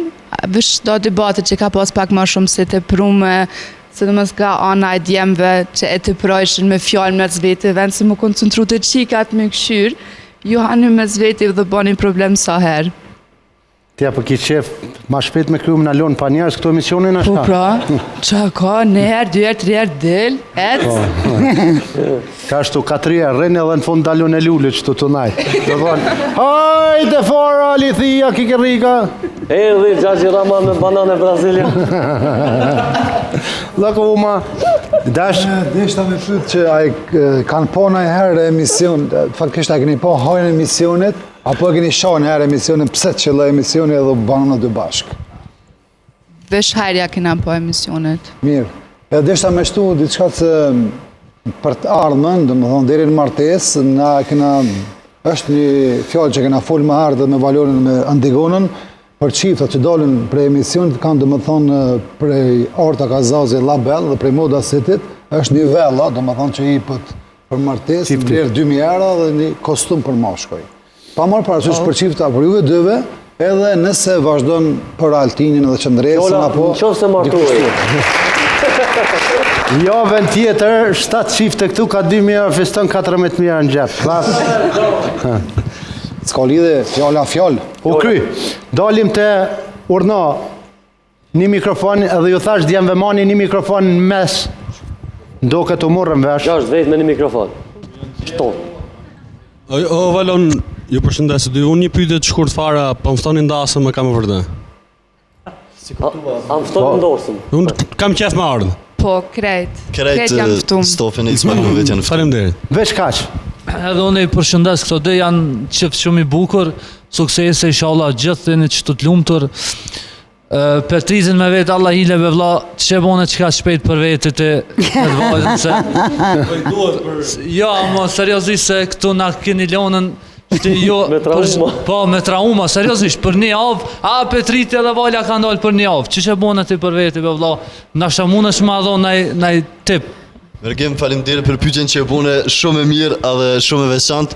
veç do debatet që ka pas pak më shumë se të prume, sidomos nga ana e djemve që e të projshin me fjalë me zvete, vend se më koncentru të qikat me këshyr, ju hanë me zvete dhe bani problem sa herë. Tja për ki qef, ma shpet me kryu më në lonë pa njerës këto emisionin ashta? Po pra, qa ka, në herë, 2 herë, 3 herë del, Ka shtu 4 herë, rrinë edhe në fund dalon e lullit që të naj. Dhe thonë, hajde fara, lithia, kikerika. Erdhi Gjaxhi Rama me banane Brazilia. Lakuma, Dash. Deshta me pyet që kanë po në herë emision, faktikisht a keni po hajën e emisionit, apo e keni shohë në herë emisionin, pse të qëllë emisioni edhe u banë në dy bashkë? Vesh hajrja kena po emisionet. Mirë. Edhe deshta me shtu diçka që për të ardhmen, dhe më thonë, deri në martes, na kena, është një fjallë që kena folë më herë dhe me Valorin me Antigonën, për qiftat që dalin prej emisionit, kanë dhe më thonë prej Arta Kazazi Label dhe prej Moda City, është një vella, dhe më thonë që i për martes, në vlerë 2000 euro dhe një kostum për mashkoj. Pa marë parasysh për qifta për juve dëve, edhe nëse vazhdojnë për Altinin dhe Qëndresën, apo... Në qofë se martuaj. Javën tjetër, 7 qifte këtu, ka 2.000 euro, fiston 14.000 euro në gjepë. S'ka lidhe fjalla fjallë. U kry, dalim të urna një mikrofon, edhe ju thash djemë vëmani një mikrofon në mes, ndo këtë u morëm vesh. Ja është vetë me një mikrofon. Shto. O, Valon, ju përshëndesit, unë një pyetje të shkurt fara, po më ftoni ndasëm më kam e vërdet. A më ftoni ndosëm? Unë kam qef me ardhë. Po, krejt janë fëtum. Stofin e Ismailove janë fëtum. Faleminderit. Veç kaq. Edhe unë i përshëndes këto dhe janë qëftë shumë i bukur, suksese inshallah gjithë dhe një qëtë të lumëtur. Petrizin me vetë, Allah hile be vla, që bone që ka shpejt për vetët e të vajzën se. Ja, ma seriosisht se këtu na keni lonën, me trauma. Po, me trauma, seriosisht, për një avë, Petriti edhe Valja ka ndalë për një avë, që bone ti për vetë be vla, na shamun është ma dho naj tip. Mergem, faleminderit për pyetjen që e bune shumë e mirë edhe shumë e veçantë.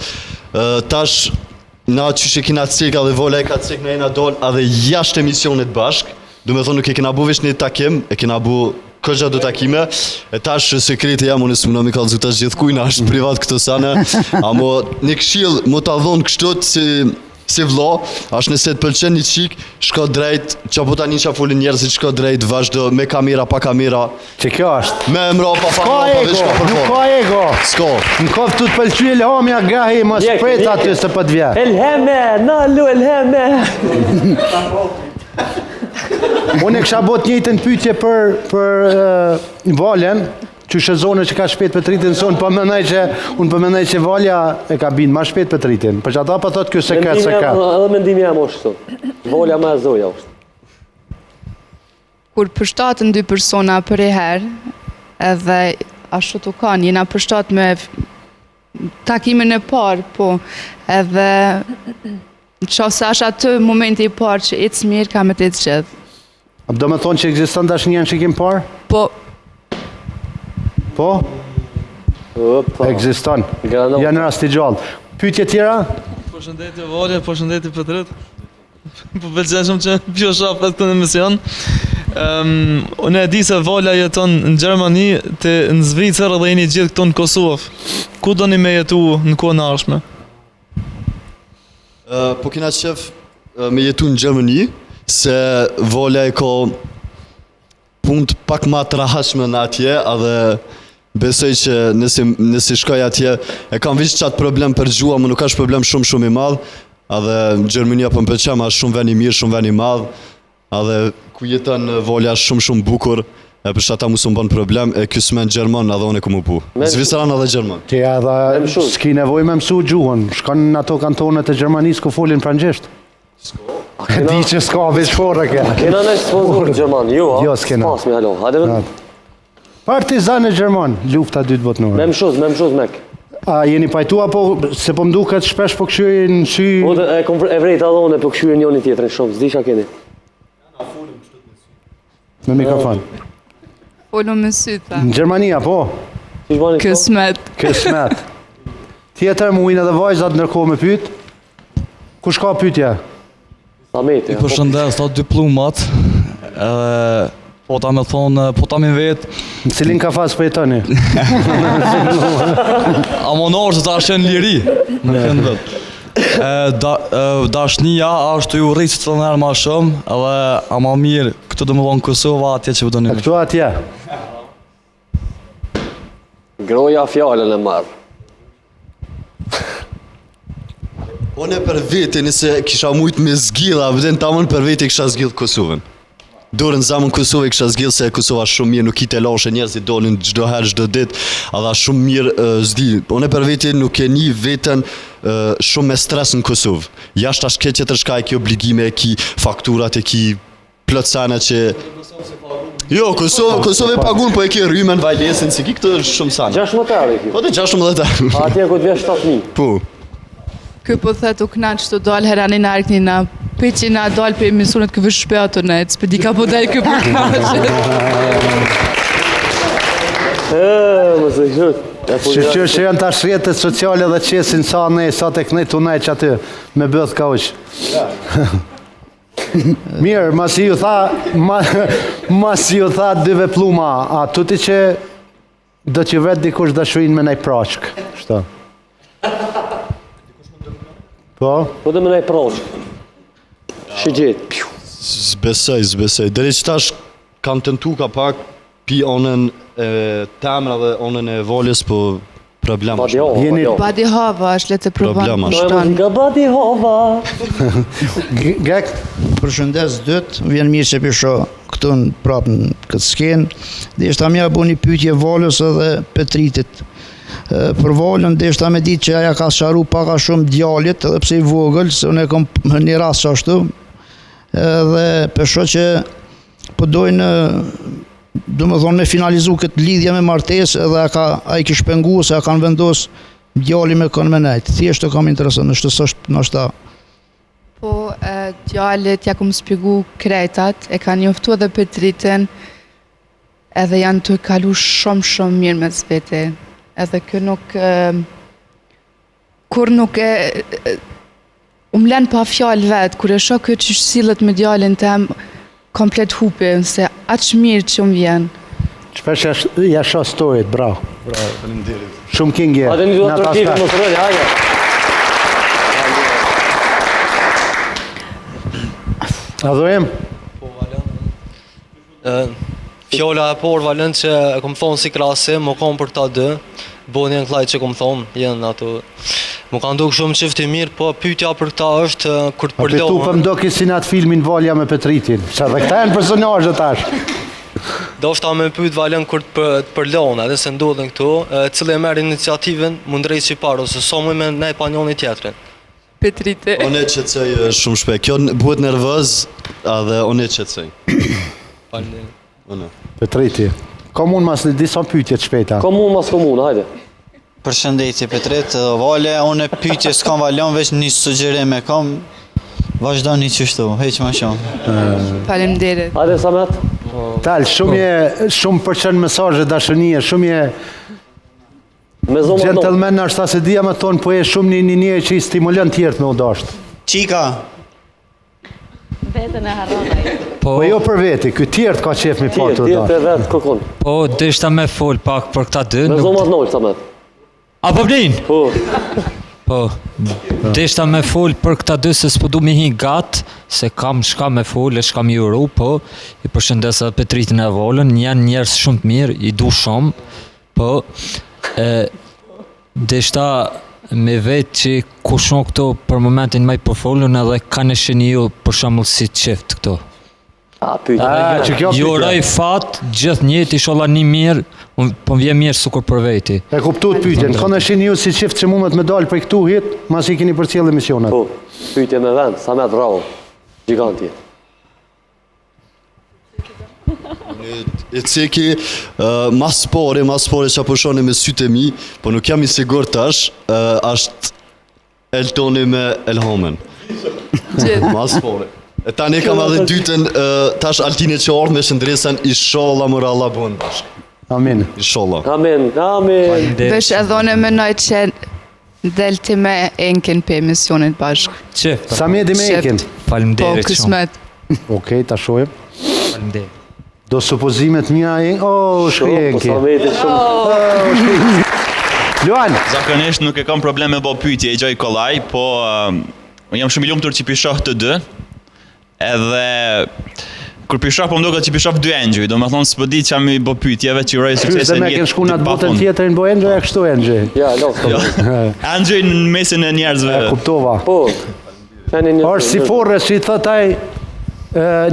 Tash na qyshe kina cek edhe Vola e ka cek në ena dol edhe jashtë emisionit bashk. Do me thonë nuk e kina bu vesh një takim, e kina bu këgja do takime. E tash sekreti jam unë s'muna mi kallëzu tash gjithë kujna është privat këto sana. Amo një këshill më ta dhonë kështot si vlo, është nëse të pëlqen një qik, shko drejt, që po tani që folin njerëzit, shko drejt, vazhdo, me kamera, pa kamera. Që kjo është? Me emra, pa veç ka përfon. Nuk ka ego. S'ka. Në kofë të pëlqy Elhamja gahi, më shpret aty së për të vje. Elheme, nalu Elheme. Unë e kësha bot njëjtën pyetje për Valen, që shëzone që ka shpet Petritin sonë, unë përmenaj që Valja e ka binë ma shpet Petritin, për që ata për thotë kjo se ka. Edhe mendimi jam është të, Valja me zoja është. Kur përshtatën dy persona për e herë, edhe ashtu të kanë, jena përshtat me takimin e parë, po, edhe qose është atë momenti i parë që ecë mirë, ka me të ecë gjithë. Do me thonë që egziston dash njën që kemë parë? Po. Po? Egziston. Janë rasti gjallë. Pyetje tjera? Përshëndetje Valja, përshëndetje Petrit. Po pëlqen shumë që pjo shafet këtë emision. Unë e di se Valja jeton në Gjermani, në Zvicër dhe jeni gjithë këtu në Kosovë. Ku do një me jetu në kohën e ardhshme? Po kena qef me jetu në Gjermani, se Valja e ka punë pak ma të rahashme në atje, edhe besoj që nësi shkoj atje, e kam vishë qatë problem për gjua, më nuk është problem shumë i madhë, edhe Gjermania për më përqema është shumë veni mirë, shumë veni madhë, edhe ku jetën Valja është shumë bukur, e për shata mu së më bënë problem, e kësë me në Gjerman edhe unë e ku mu pu. Zvicran edhe Gjerman. Ti edhe s'ki nevoj me mësu gjuhën, shkon në ato kantonet e Gjermanisë ku folin frangjesht. Di që s'ka veç forë ke. Kena në sponsorë Gjerman, jo s'kena. Spas me halo. Partizan e Gjerman, lufta 2 botnore. Me mshuz mek. A jeni pajtu apo se po mdu këtë shpesh po këshyri në sy... E vrejt adhone po këshyri njoni tjetër në shumë, zdi qa keni. Me mikrofon. Folum me syta. Në Gjermania, po? Kësmet. Kësmet. Tjetër mu ujnë edhe vajzat nërkohë me pyt. Kush ka pytja? Sameti. I përshëndes, ta diplomat, po ta me thonë, po ta me vetë. Në cilin ka fasë për jetoni? A monarë se ta është në liri, në këndë vetë. Dashnia është ju rritë të nërë ma shumë, edhe a ma mirë, këtu dhe më vonë Kosova atje që vëdo një këtu atje? Groja fjallën e marë. Unë për vete, nëse kisha mujtë me zgjidha, vëden ta mënë për vete kisha zgjidhë Kosovën. dorën zamën Kosovë kisha zgjidhur se Kosova shumë mirë, nuk i të lashe njerëzit dolin çdo herë çdo ditë, edhe shumë mirë s'di. Unë për veti nuk e një veten shumë me stres në Kosovë. Jashtë tash ke tjetër shka e ki obligime, e ki fakturat, e ki plot sana që jo, Kosovë pagun, po e ki rrymen, vajlesin, se ki këtë shumë sana. 16 euro e ki? Po të 16 euro. Atje ku të vjen 7.000. Po. Kë po thët u knaq të dal herani në arkni na pëqi na dal për emisionet këvë shpetu në e s'pëdi ka po dal kë për knaqet. Më se kështë. Që janë tash rrjetet sociale dhe qesin sa ne, sa tek ne tunaj që aty me bëth ka uq. Mirë, masi ju tha dyve pluma, a tuti që do që vetë dikush dashurin me nej prashk. Shto. Po? Po dhe me nej prashk. Shigjet. Zbesoj. Dere që tash kam tentu ka pak pi onën temra dhe onën e voljes, po problem është. Badi hava është letë e provan kushtan. Nga badi hava. Gek? Përshëndes dytë, vjen mirë që pisho këtu në prapë në këtë skenë. Dhe ishta mja bu një pytje volës edhe Petritit. Për volën, dhe ishta me ditë që aja ka sharu paka shumë djallit, edhe pse i vogël, se unë e kom një rast që ashtu. Dhe pesho që përdojnë do më thonë me finalizu këtë lidhje me martes edhe a i kish pengu se a kanë vendos djali me kënë me nejtë. Thjesht të kam interesën, nështë të sështë nështë ta. Po, djallit ja kom spigu krejtat, e ka njoftu edhe Petritin, edhe janë të kalu shumë mirë me zvete. Edhe kë nuk, kur nuk e, len pa fjallë vetë, kur e shoh këtë që sillet me djallin tem, komplet hupe, se aqë mirë që më vjen. Shpesh jasho storit, bravo. Bravo, faleminderit. Shumë kingje. A dhe një duhet të rëkivë, më së rënjë, hajde. A dojmë? Po, Valen. Fjolla e por, Valen, që e kom thonë si krasi, më kom për ta dë, boni në klajt që kom thonë, jenë ato. Më kanë duk shumë qifti mirë, po pyetja për këta është kur të përlohën. A për tu do kisi në atë filmin Valja me Petritin, që dhe këta e në personajët tash. Do shta me pyet Valen kur të përlohën, edhe se ndodhen këtu, cilë e merë iniciativën, më ndrejt që i parë, ose so më me ne pa njoni tjetërin. Petrite. One qëtësej shumë shpejt, kjo buhet nervëz, edhe one qëtësej. Petriti, komun mas në disa pytjet shpejta. Komun mas komun, hajde. Përshëndetje Petrit, Vale, unë e pyetje s'kam Valen, veç një sugjerime kam, vazhdo një qështu, heq ma shumë. Faleminderit. Hajde Samet. Tal, shumë përqen mesazhe dashënie, shumë je gentleman është ta se dhja me thonë, po e shumë një që i stimulon tjertë me udashtë. Qika! Vetën e harronaj. Po jo për veti, këtë tjertë ka qef mi pa të udashtë. Tjertë e vetë këkon. Po, dishta me fol pak për këta dy. Me zomat nëllë, Samet. A po blin? Po. Dishta me fol për këta dy se s'po du mi hi gatë, se kam shka me fol e shka mi uru, po i përshëndes edhe Petritin e Volën, janë njerës shumë të mirë, i du shumë, po dishta me vetë që kushon këto për momentin maj përfolën edhe ka në sheni ju për shamull si qift këto. Juroj fat, gjithë njët i sholla një mirë, po më vje mirë sukur për veti. E kuptu të pytjen, ka në shenë ju si qift që mundet me dalë për këtu hit, mas i keni për cilë emisionet. Po, pytje me vend, Samet bravo, giganti. E ceki, mas pore që apëshone me sytë e mi, po nuk jam i sigur tash, është Eltoni me Elhamen. Mas pore. E ta ne kam edhe dytën, tash Altine që ardhë me shëndresen, ishallah mërë Allah bënë bashkë. Amin. Ishallah. Amin. Vesh edhone me nëjë që delti me enkin për emisionin bashkë. Që? Sa me di me enkin? Falimderit shumë. Po, kësmet. Okej, ta shojëm. Falimderit. Do supozimet mja e... shkri enki. Luan! Zakonisht nuk e kam probleme bo pyetje i gjoj kolaj, po jam shumë i lumtur që pishoh të dë, edhe kur pishoh po mdo këtë që pishoh dy engjëj, do me thonë s'po di që jam i bo pyetjeve që uroj sukses e njët. Dhe me kënë shku në atë botën tjetërin bo engjëj, e kështu engjëj. Ja, engjëj në mesin e njerëzve. Kuptova. Po. Është si forës që i thëtaj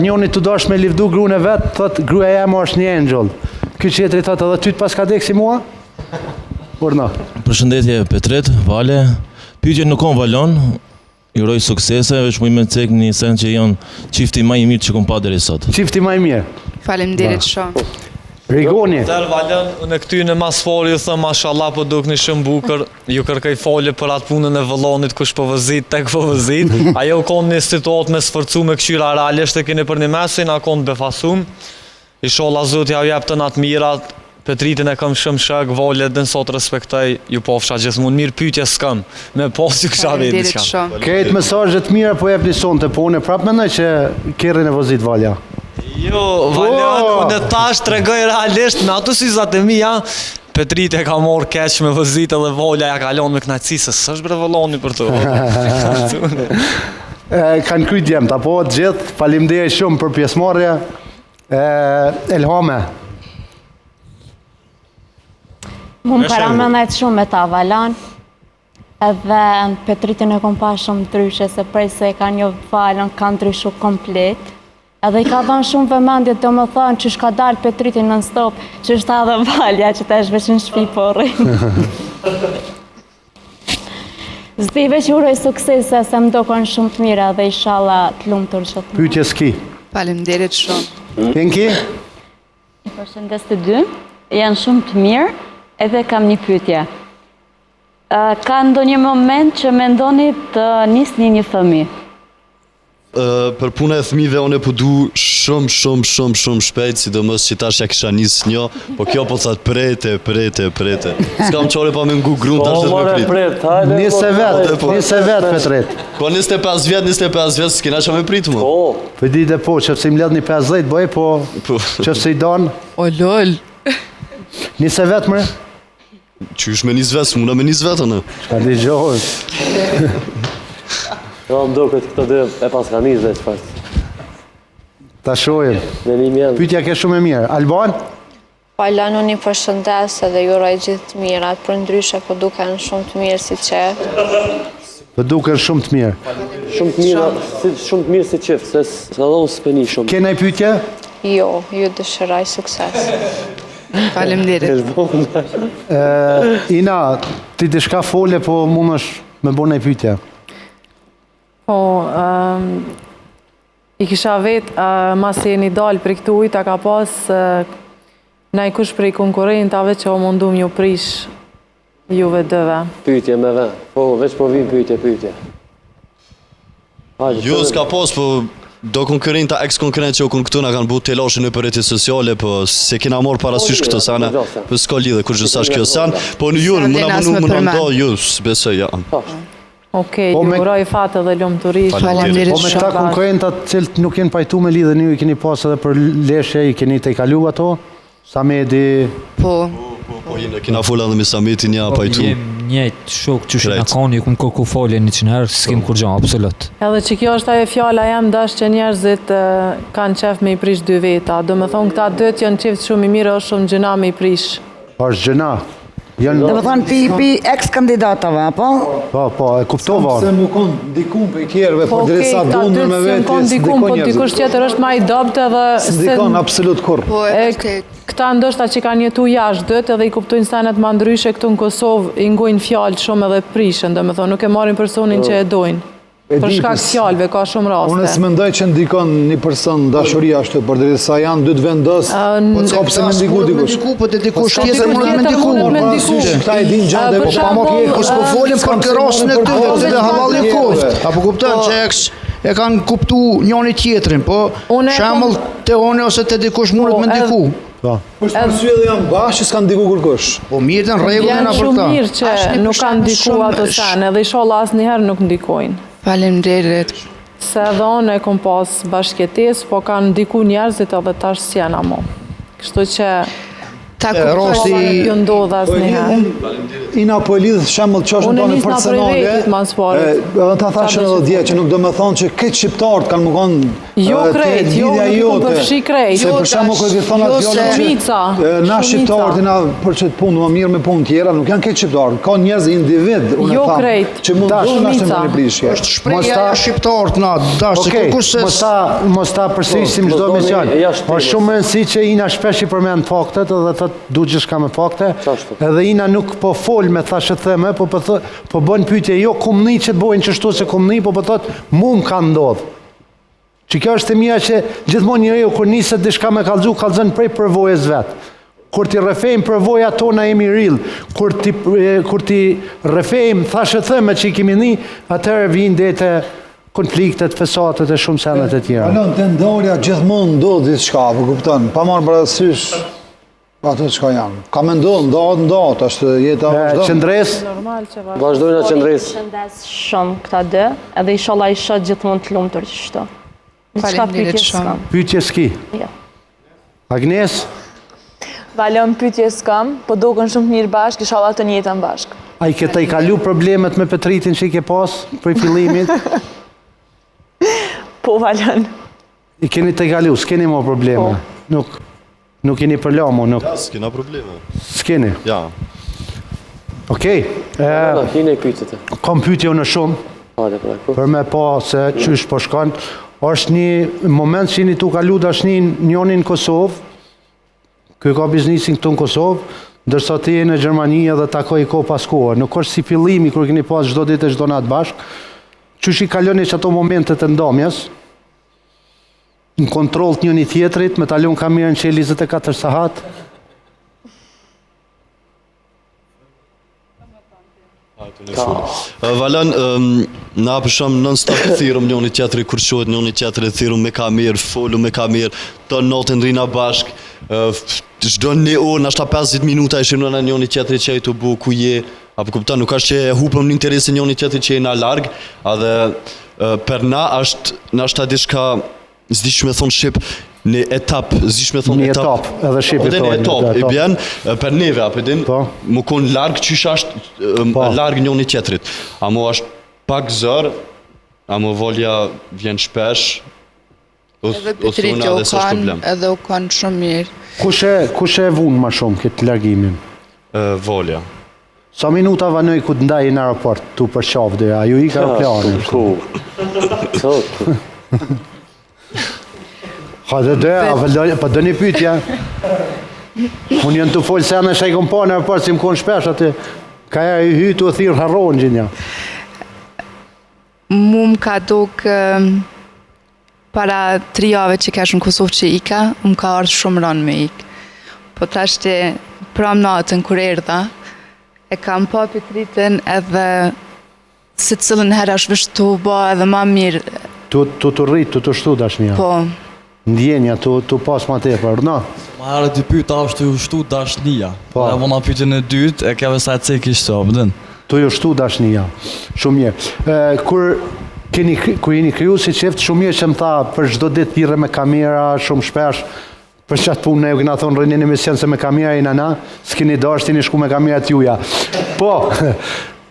njoni të dosh me livdu gruën e vetë, thot gruaja jam është një angel. Ky qetri thot edhe ty të pas ka dek si mua? Urna. Përshëndetje Petret, Vale. Pyetje nuk kam Valon. Juroj suksese, veç mu i me cek një sen që janë qifti ma i mirë që kom pa deri sot. Qifti ma i mirë. Faleminderit shumë. Rigoni. Del Valen, në këty në mas foli ju thëmë, mashallah po duk një shumë bukër, ju kërkaj folje për atë punën e vëllonit, kush po vëzit, tek po vëzit. Ajo konë një situatë me sfërcu me këshyra realisht e keni për një mesin, a konë befasum. I shola zot ja u jep të natë mirat, Petritin e kam shumë shak, Vale dhe nësot respektaj, ju pofsha gjithmonë mirë pyetje s'kam, me pos ju kësha vetë diçka. Këtë mesazhet mira po jep një sonte, po unë prapë mendoj që kerri nervozit Valja. Jo, Valjan, unë tash tregoj realisht me ato syzat e mia, Petrit e ka morë keq me vëzit edhe Valja ja kalon me knajtësi, se s'është bre vëlloni për të. Kanë kryt djemt, apo gjithë, faleminderit shumë për pjesëmarrje. Elhame. Mu më paramenet shumë me ta Valan, edhe Petritin e kom pa shumë ndryshe, se prej se ka një Valën, ka ndryshu komplet, edhe i ka dhanë shumë vëmendje të më thënë që shka dalë Petritin në stop, që shta dhe Valja që ta është veç në shpi porri. Zdive që uroj suksese, se më dokon shumë të mira dhe inshallah të lumë të rëshët. Pyetje s'ki. Faleminderit shumë. Pinki? Përshëndes të dy, janë shumë të mirë, edhe kam një pyetje. Ka ndonjë moment që mendoni të nisni një fëmijë? Për puna e fëmijëve unë po du shumë shpejt, sidomos që tash ja kisha nis një, po kjo po thatë prete. S'kam çore pa me ngu grunt tash dhe me prit. Nise vet Petret. Po 25 vjet s'kena qa me prit mu. Po di dhe po, që fëse im ledh një 50 bëj, po që fëse i don. O lol. Nise vet mre? Qysh me nis vet, s'muna me nis vet anë. Shka di gjohë. Jo, më do këtë këto dhe e pas ka njës dhe që pas. Ta shojëm. Pyetja ke shumë e mirë. Alban? Valan, unë i përshëndes edhe juroj gjithë të mirat, për ndryshe po duken shumë të mirë si qef. Po duken shumë të mirë. Shumë të mirë si qef, se s'ka dhonë s'peni shumë. Kena i pyetje? Jo, ju dëshiraj sukses. Faleminderit. Ina, ti të shka fole, po mund është me bo në i pyetje. Po, i kisha vetë, mas e një dalë për këtu ujta ka pas në i kush prej konkurentave që o mundu m'ju prish juve dëve. Pyetje me ven, po veç po vim pyetje. Jo, s'ka pas, po do konkurenta, ex-konkurent që o kënë këtu nga kanë bu telashin në për reti sociale, po se kena morë parasysh këto sana, po s'ka lidhe kur gjësash kjo san, po në jurë, muna ndo, ju, s'besoj, ja. Okej, ju uroj fatë dhe lumë të rishë. Po me këta konkurentat cilët nuk jenë pajtu me lidhe, një i keni pas edhe për leshe, i keni të i kalu ato? Samedi? Po, kena fola dhe me Sameti një pajtu. Njëjtë shok që shina kanë, ju këmë kërku folje 100 herë, s'kem kur gjo, absolut. Edhe që kjo është ajo fjalla jam dash që njerëzit kanë qef me i prish dy veta. Do me thonë këta dët janë qef shumë i mirë, është shumë gjëna me i prish. është gjëna? Dhe më thonë pi ex-kandidatave, apo? Po, e kuptova. Se më konë dikun për i tjerëve, po dhe sa dunër me vetë, s'dikon dikun, po dikush tjetër është ma i dopt edhe... S'dikon, absolut kur. Këta ndoshta që kanë jetu jashtë dët edhe i kuptojnë senet ma ndryshe këtu në Kosovë, i ngojnë fjallë shumë edhe prishën, dhe me thonë, nuk e marrin personin që e dojnë. Për shkak fjallëve, ka shumë raste. Unë s'më ndaj që ndikon një person dashuria ashtu, për dhe sa janë dy të vendos, po të kapë se me ndiku dikush. Po të dikush tjetër mund me ndiku. Këta i din gjande, po pa më kje, Kos po folim për kërosën e këtyre dhe havallin kohë. Apo kupton që e kanë kuptu njëri tjetrin, po shembull te unë ose te dikush mundet me ndiku. Për shpërësye dhe janë bashkë që s'kanë ndiku kërkush. Po mirë të në regullin a për ta. Vjen shumë mirë që nuk kanë ndiku ato sen, edhe i sholla asë njëherë nuk ndikojnë. Faleminderit. Se edhe unë e kom pas bashkëtes, po kanë ndiku njerëzit edhe tash s'jena mo. Kështu që... Rosti... Ju ndodh asë njëherë. ina po e lidh shembull çështën Unë tonë nisna prej personale. vetit mas pari. Edhe ta thashë edhe dje që nuk do me thonë që këtë shqiptarët kanë më konë Jo krejt, jo nuk i kom përfshi krejt. Se për shembull kur i thonë atë fjalën Shumica. na shqiptarët na për çet punë më mirë me punë tjera, nuk janë këtë shqiptarë, ka njerëz individ, unë Jo them, krejt. që mund të na Shumica. shtemën prishje. Është shprehja e shqiptarët na, dash, kush Mos ta përsërisim çdo mision. Është shumë e rëndësishme që ina shpesh i përmend faktet dhe thotë du gjithçka me fakte. Edhe ina nuk po fol me thashë theme, po bën pyetje jo kumni që bojnë çështu se kumni, po thotë mu më ka ndodh. Që kjo është e mia që gjithmonë njeriu kur niset diçka me kallzon prej përvojës vet. Kur ti rrefejmë përvojat tona jemi rill. Kur ti rrefejmë thashë theme që i kemi ni, atëherë vijnë dete konfliktet, fesatet e shumë senet e tjera. Alon, të ndarja gjithmonë ndodh diçka, po kupton, pa marrë parasysh ato çka janë. Ka me ndodh, është jeta vazhdon. Qëndres? Vazhdojnë a qëndres. Shëndes shumë këta dy, edhe inshallah i shoh gjithmonë të lumtur kështu. Diçka pyetje s'kam. Pyetje s'ki. Jo. Agnes? Valon pyetje s'kam, po duken shumë mirë bashkë, inshallah të njëjtën bashkë. A i këta i kalu problemet me Petritin që i ke pas për fillimit? Po Valon. I keni të i kalu, s'keni mo probleme? Nuk keni përlamo, nuk? Ja, s'kena probleme. S'keni? Ja. Okej. Kam pyetje unë shumë, për me pa se qysh po shkon. Është një moment që jeni tu kalu dashin njonin Kosovë, ky ka biznisin këtu në Kosovë, ndërsa ti je në Gjermani edhe takoj ko pas kohë. Nuk është si fillimi kur keni pas çdo ditë çdo natë bashkë. Qysh i kaloni që ato momentet e ndomjes, në kontroll të njëri tjetrit, me talon kamerën që 24 sahat? Valon, na përshëm non-stop thirëm njëni tjetëri, kur qohet njëni tjetëri, thirëm me kamerë, folu me kamerë, të notën rina bashkë, çdo një orë, nashta 50 minuta ishim në njëni tjetëri që e të bu ku je, apo kupta, nuk është që e hupëm në interesin njëni tjetëri që e na largë, edhe për na është nashta diçka, zdish me thonë Shqip, një etap, zdish me thonë etap. Edhe Shqipi thonë. Një etap, i bjen, për neve, apëdin, më konë largë qysh është largë njëni tjetërit. A mu është pak zërë, a mu volja vjen shpesh, Edhe Petriti u kanë, edhe u kanë shumë mirë. Kush e vunë ma shumë këtë largimin? Volja. Sa minuta vanoj ku të ndaj në aeroport, tu për qafde, a ju i ka planë? Ka dhe dhe, pa dhe një pytja. Unë janë të folë se anë shaj kom pa në aeroport, si më konë shpesh aty, ka e i hytu e thirë harronë gjinja. Mu më ka dukë para 3 jave që kesh në Kosovë që ika, më ka ardhë shumë rënë me ikë. Po të ashtë pram natën kur erdha, e kam pa Petritin edhe se cilën herë është vështu ba edhe ma mirë. Tu të rritë, tu të shtu dashnija. Po. Ndjenja, tu pas ma tepër, no? Ma herë dy pyta është të shtu dashnija. Po. E vona pytin e dytë, e keve sa e cek ishte, pëdin. Tu ju shtu dashnija. Shumë mirë. Kur jeni kryu si qeftë, shumë mirë që më tha për çdo ditë thirre me kamera, shumë shpesh, për qatë punë ne ju këna thonë rënin e mision se me kamera i nana, s'kini dashtë, tini shku me kamera t'juja.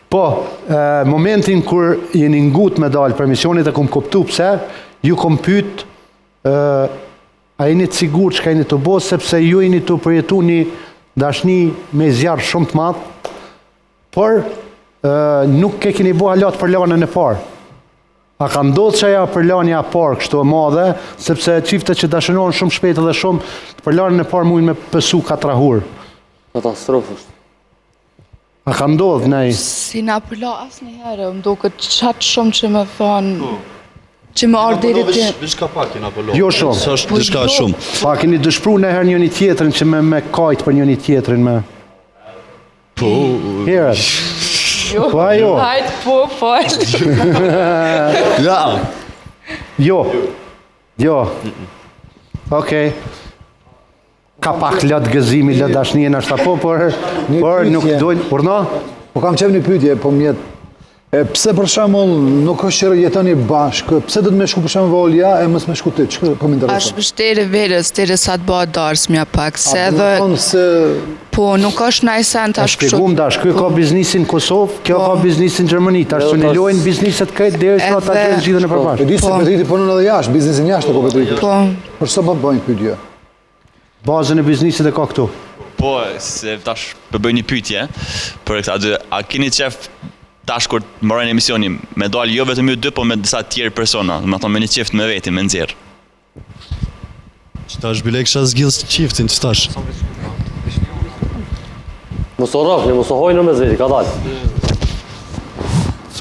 Po, momentin kur jeni ngut me dalë për misionit e kom kuptu pse, ju kom pyt, a jeni të sigur që ka jeni të bo, sepse ju jeni të përjetu një dashni me zjarë shumë të madhë, por nuk ke keni bo halat për lanën e parë. A ka ndodhë që aja për lanja parë kështu e madhe, sepse qifte që dashënohen shumë shpejt edhe shumë, për lanën e parë mujnë me pësu katrahur. Katastrofës. A ka ndodhë, nej? Si na përla asë një herë, më do këtë qatë shumë që me thonë, që me ardhë diri të... Vishka pak jena përla. Jo shumë. Së është vishka shumë. Pa keni dëshpru në herë njëni tjetërin që me kajtë për njëni tjetërin me... Po... Herët. Po ajo. Hajtë po, falë. Ja. Jo. Okej. Ka pak lët gëzimi, lët dashnije në ashta po, por nuk dojnë... Urna? Po kam qenë një pytje, po mjetë Pse për shembull nuk është që jetoni bashkë? Pse do të më shku për shembull Olja e mos më shku ti? Ç'po më intereson? Është vështirë verës, derisa të bëhet darsmja pak, se edhe po nuk është najsen tash kështu. Shpjegum dash, ky ka biznesin në Kosovë, kjo ka biznesin në Gjermani, tash të lojnë bizneset këtë derisa ata gjejnë gjithën e përbashkët.Edi se Petriti punon edhe jashtë, biznesin jashtë po Petriti. Po. Për sa po bëjnë pyetje? Bazën e biznesit e ka këtu. Po, se tash po bëj një pyetje për këtë dy. A keni qef tash kur mbarojnë emisionin me dal jo vetëm ju dy, po me disa tjerë persona, do të thonë me një çift me veti, me nxjerr. Ç'tash bile kisha zgjidhur çiftin, ç'tash. Mos u rrafni, mos u hojnë me zveti, ka dalë.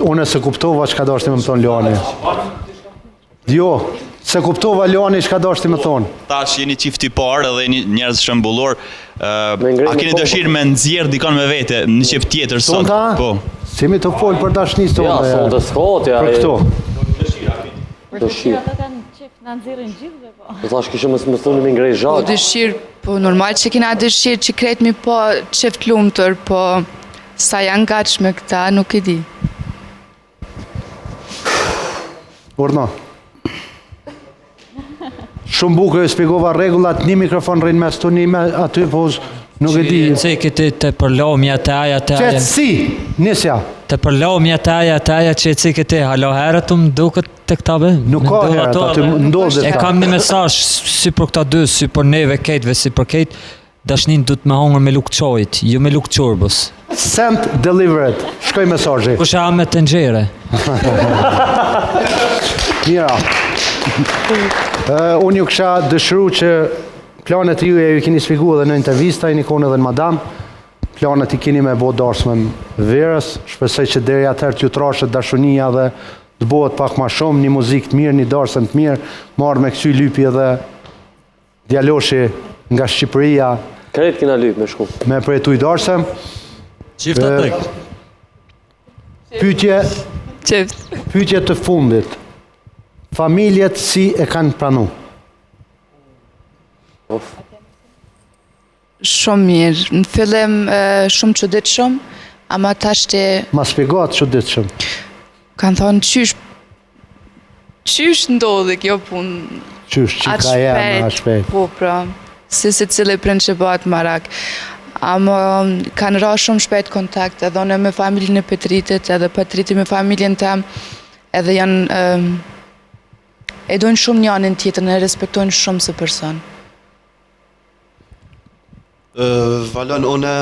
Unë se kuptova çka dashti më thonë Leoni. Jo, se kuptova Leoni çka dashti më thonë. Tash jeni çift i parë edhe jeni njerëz shembullor. A keni dëshirë me nxjerr dikon me vete, një çift tjetër sot? Po. Si mi të folë për dashnisë tonë? Ja, sonde s'kot, ja. Për këto. Dëshirë. Ata kanë qef në nxjerrin gjithve po. Po thash kishë më thoni me ngrej Po zhatë. dëshirë, po normal që kena dëshirë që kretë mi po çift lumtur, po sa janë gatshme këta, nuk e di. Urna. Shumë bukur e shpjegova rregullat, një mikrofon rrin mes tu, një aty, po nuk e di. Se këti të përlomja të aja të aja. Qetësi, nisja. Të përlomja të aja që e ci këti, halo herët të më duket të këta be? Nuk ka herët, aty ndodhe. E kam një mesazh si për këta dy, si për neve ketëve, si për ketë, dashnin du të me hongër me lukë qojt, jo me lukë qorbës. Sent delivered, shkoj mesazhi. Kusha me të nxere. Mira. Unë ju kësha dëshiru që planet ju e ju keni shpjegu edhe në intervista, i nikon edhe në madam, planet i keni me bo darsmen verës, shpresoj që deri atëherë t'ju trashet dashunia dhe të bëhet pak ma shumë, një muzikë të mirë, një darsën të mirë, marrë me kësy lypi edhe djaloshi nga Shqipëria. Kretë kina lyp me shku. Me përjetu i darsëm. Qifta tek. Pyetje të fundit. Familjet si e kanë pranu? Shumë mirë. Në fillim shumë çuditshëm, ama tash të Ma shpjegohet çuditshëm. kanë thonë qysh ndodhi kjo punë. Qysh, qika jam, a shpejt. Po, pra, si cili prind që bëhet marak. Ama kanë ra shumë shpejt kontakt, edhe unë me familjen e Petritit, edhe Petriti me familjen tem, edhe janë e dojnë shumë njënin tjetër, e respektojnë shumë së person. Valon, unë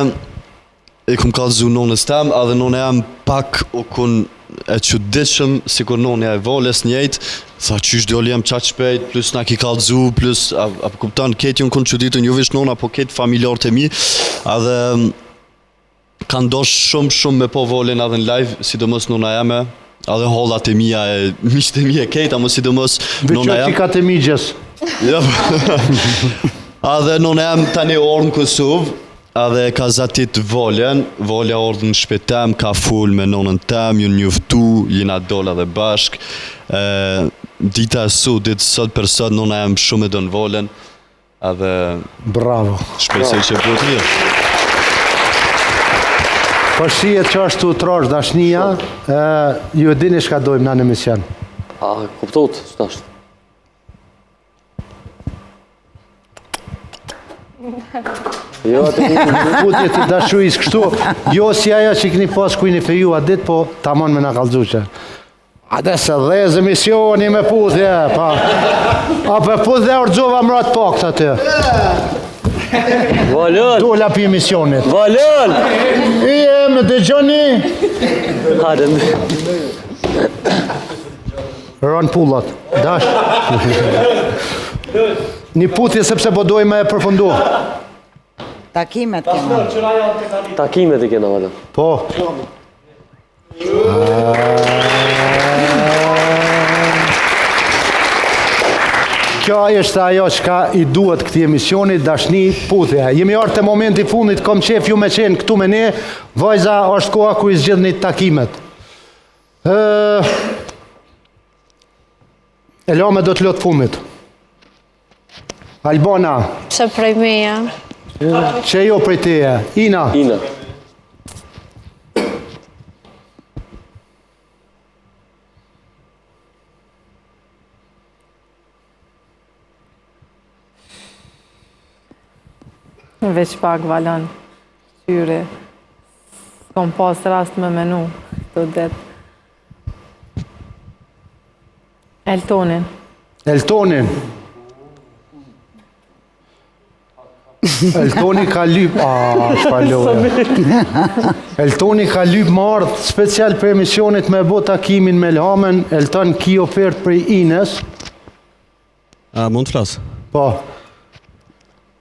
e kom kallëzu nonës tem, edhe none jam pak u kun e çuditshëm, sikur nonja e voles njëjtë, tha qysh djali jam qaq shpejt, plus na ki kallëzu, plus, a kupton, ketë unë kun çuditën, jo veç nona, po ketë familjarët e mi, edhe kanë dosh shumë me po volen edhe në live, sidomos nona jame, edhe hollat e mija, miqtë e mija ketë, ama sidomos nona jam. Veqotikat e migjes. Ja, edhe nona jam tani orë në Kosovë, edhe ka zatit volja orë në shpetem, ka full me nonën tem, ju njëftu, jena dolla dhe bashk. Dita e sot për sot, nona jam shumë e dënë volen, edhe... Bravo. Shpresoj që bëhet mirë. Po shihet që është të trash dashnia, ju e dini shka dojmë na në emision. A, kuptot, që ashtë. Jo, të putje të dashuris kështu, jo si aja që këni pas kujni feju a dit, po tamon me na kalëzuqe. Adese dhez emisioni me putje, pa. A për putje orëgjova mrat pak të aty. Valon! Dola pi emisionit. Valon! I e me dëgjoni. Hajde. Ron pullat. Dash. Një putje sepse po dojmë e përfundu. Takimet kena. Takimet i kena, valon. Po. Kjo është ajo që i duhet këti emisioni, dashni, puthja. Jemi artë të momenti fundit, kom qef ju me qenë këtu me ne, vajza është koha ku i zgjidhni takimet. Elame do të lotë fundit. Albana. Pse prej meja? Që jo prej teje? Ina. Ina. Veç pak Valon, qyri. Kom pas rast me menu, këto det. Eltonin. Eltonin. Eltoni ka lyp, Eltoni ka lyp më ardhë special për emisionit me bo takimin me Elhamen. Elton, ki ofert për Ines. A, mund të flasë? Po.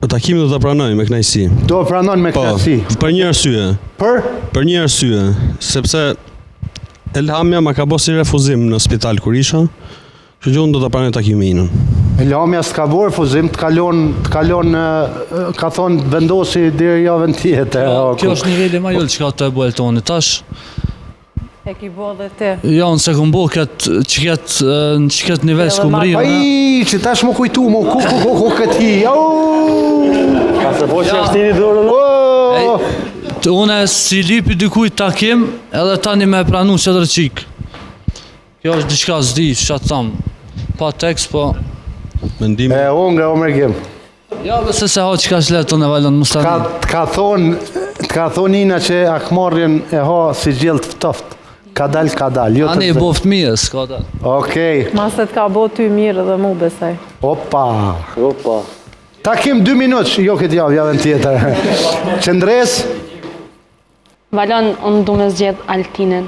Takimin do të pranoj me kënaqësi. Do pranon me kënaqësi. Po, për një arsye. Për një arsye, sepse Elhamja ma ka bo si refuzim në spital kur isha, që unë do të pranoj takimin. Elhamja s'ka bo refuzim, të kalon, ka thonë vendosi deri javën tjetër. Kjo është niveli ma jollë që ka të e bo Eltoni. Tash, E ki bo dhe te. ja, unë se këmë bo që këtë nivel s'ku më rirë. Ai, që tash më kujtu, më ku këti. Ka se po që është tini dorën. Une si lipi dykujt takim, edhe tani me pranu që dhe qik. Kjo është diçka s'di, që atë thamë. Pa tekst, po... Mendime... Unë nga o mërgjim. Ja, bëse se ha që ka shletë të në valon, mustani. Të ka thonë Ina që akmarjen e ha si gjellë të ftoft. Ka dal. Ani i boft mijës, ka dal. Okej. Maset ka bo ty mirë dhe mu besaj. Opa. Takim 2 minutë, jo këtë javën tjetër. Qëndres? Valon, unë du me zgjedh Altinen.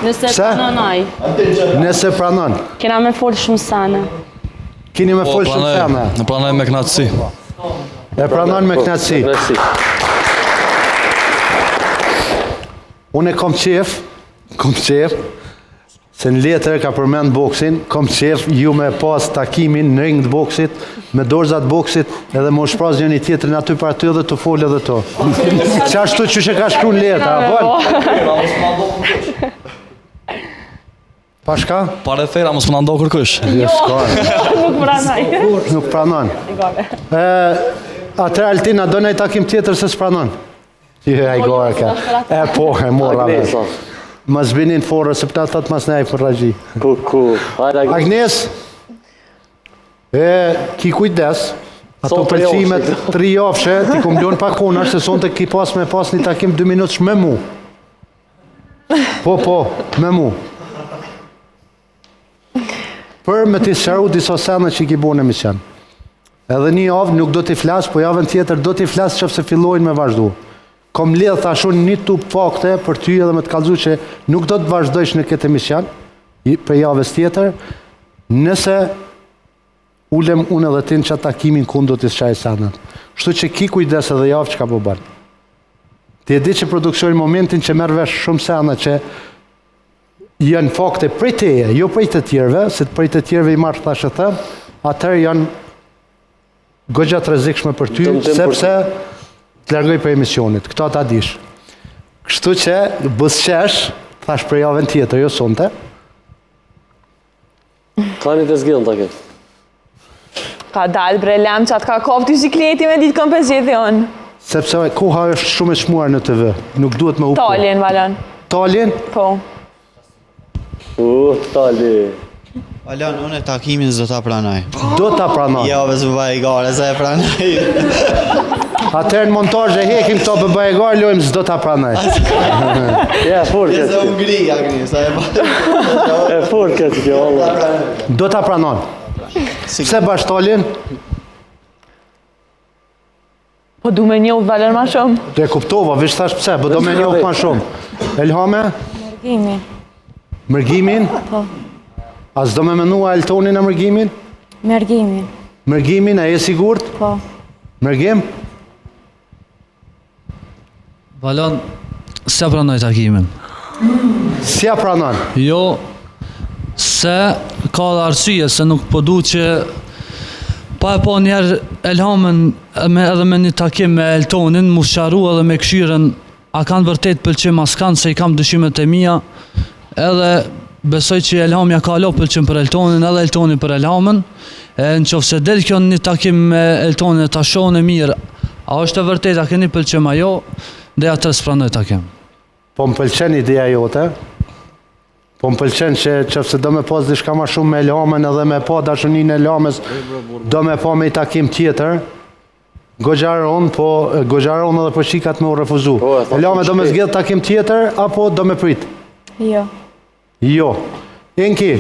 Nëse pranon aj. Nëse pranon. Kena me folë shumë sene. Kini me folë shumë sene. Në pranoj me knatësi. E pranon me knatësi. Unë e kom qef, se në letër ka përmend boksin, kom qef ju me pas takimin në ring të boksit, me dorzat boksit, edhe më shpras njëni tjetër në aty për aty edhe të folë edhe to. Qashtu që që ka shkru në letë, a bon? Pashka? Pare fera, mos më nando kërkush. Nuk pranaj. Nuk pranon. Atër Altina, do nëjë takim tjetër se s'pranon? E gore ka. E po, e mora me. Ma zbinin forë, se pëta thot mas nejë për ragji. Agnes, ki kujdes, ato pëlqimet 3 javëshe, ti ku mblon pak unash, se son të ki pas me pas një takim 2 minutës me mu. Po, me mu. Për me t'i sharu disa sene që i ki bo në emision. Edhe një javë nuk do t'i flasë, po javën tjetër do t'i flasë që se fillojnë me vazhdu. Kom ledhë thashun një tup fakte për ty edhe me t'kallzu që nuk do të vazhdojsh në këtë emision, për javës tjetër, nëse ulem unë edhe tin që takimin kun do t'i shaj sanën. Shtu që ki kujdes edhe javë që ka po banë. Ti e di që produksioni momentin që merë vesh shumë sana që janë fakte prej teje, jo prej të tjerve, se prej të tjerve i marrë thashë thëmë, atër janë gogjat rrezikshme për ty, sepse të largoj për emisionit, këta ta dish. Kështu që bësqesh, thash për javën tjetër, jo sonte. Tani të zgjidhën ta këtë. Ka dalë bre lem që atë ka kopti shikleti me ditë këm për zgjidhë jonë. Sepse koha është shumë e shmuar në TV, nuk duhet me hupo. Taljen, Valon. Taljen? Po. Taljen. Valon, unë e takimin zdo ta pranoj. Do ta pranoj? Jo, bez bëba e gare, se e pranoj. Atër në montajë e hekim të bëba e gare, lojmë zdo ta pranoj. Ja, fort këtë. Jese Ungri, Agnis, e fort këtë kjo, Allah. Do ta pranon. Pse bash taljen? Po du me njohë Valon ma shumë. Dhe kuptova, vish thash pse, po do me njohë ma shumë. Elhame? Mërgimin. Mërgimin? Po. A s'do me menua Eltonin e mërgimin? Mërgimin. Mërgimin, a je sigurt? Po. Mërgim? Valon, s'ja pranoj takimin. S'ja pranon? Jo, se ka dhe arsye, se nuk po du që pa e po njerë Elhamen edhe me një takim me Eltonin, mu sharu edhe me këshyren, a kanë vërtet pëlqim as kanë, se i kam dëshimet e mija, edhe besoj që Elhamja ka lo pëlqim për Eltonin, edhe Eltonin për Elhamen, në qofë se del kjo një takim me Eltonin e ta shohën e mirë, a është e vërtet, a keni pëlqim ajo, dhe atër s'pranoj takim. Po më pëlqen ideja jote, Po më pëlqen që qëfëse do me pas diçka ma shumë me Elhamën edhe me pa dashunin e Elhamës, do me pa me i takim tjetër, gogjaron edhe për shikat me u refuzu. Elhame do me zgjedh takim tjetër, apo do me prit? Jo. Jo. Enki?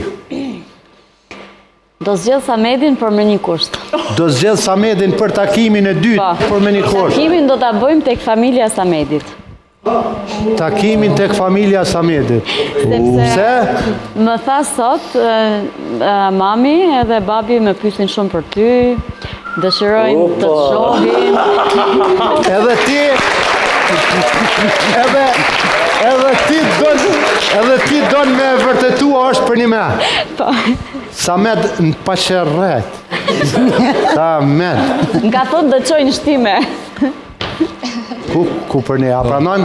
Do zgjedh Samedin për me një kusht. Do zgjedh Samedin për takimin e dytë për me një kusht. Takimin do ta bëjmë tek familja Samedit. Takimin tek familja Samedit. Sepse më tha sot mami edhe babi më pyesin shumë për ty, dëshirojnë të të shohin. Edhe ti don me vërtetua është për një me. Samed në paqerret. Samed. Nga thot dhe qojnë shtime. Ku për një apranon?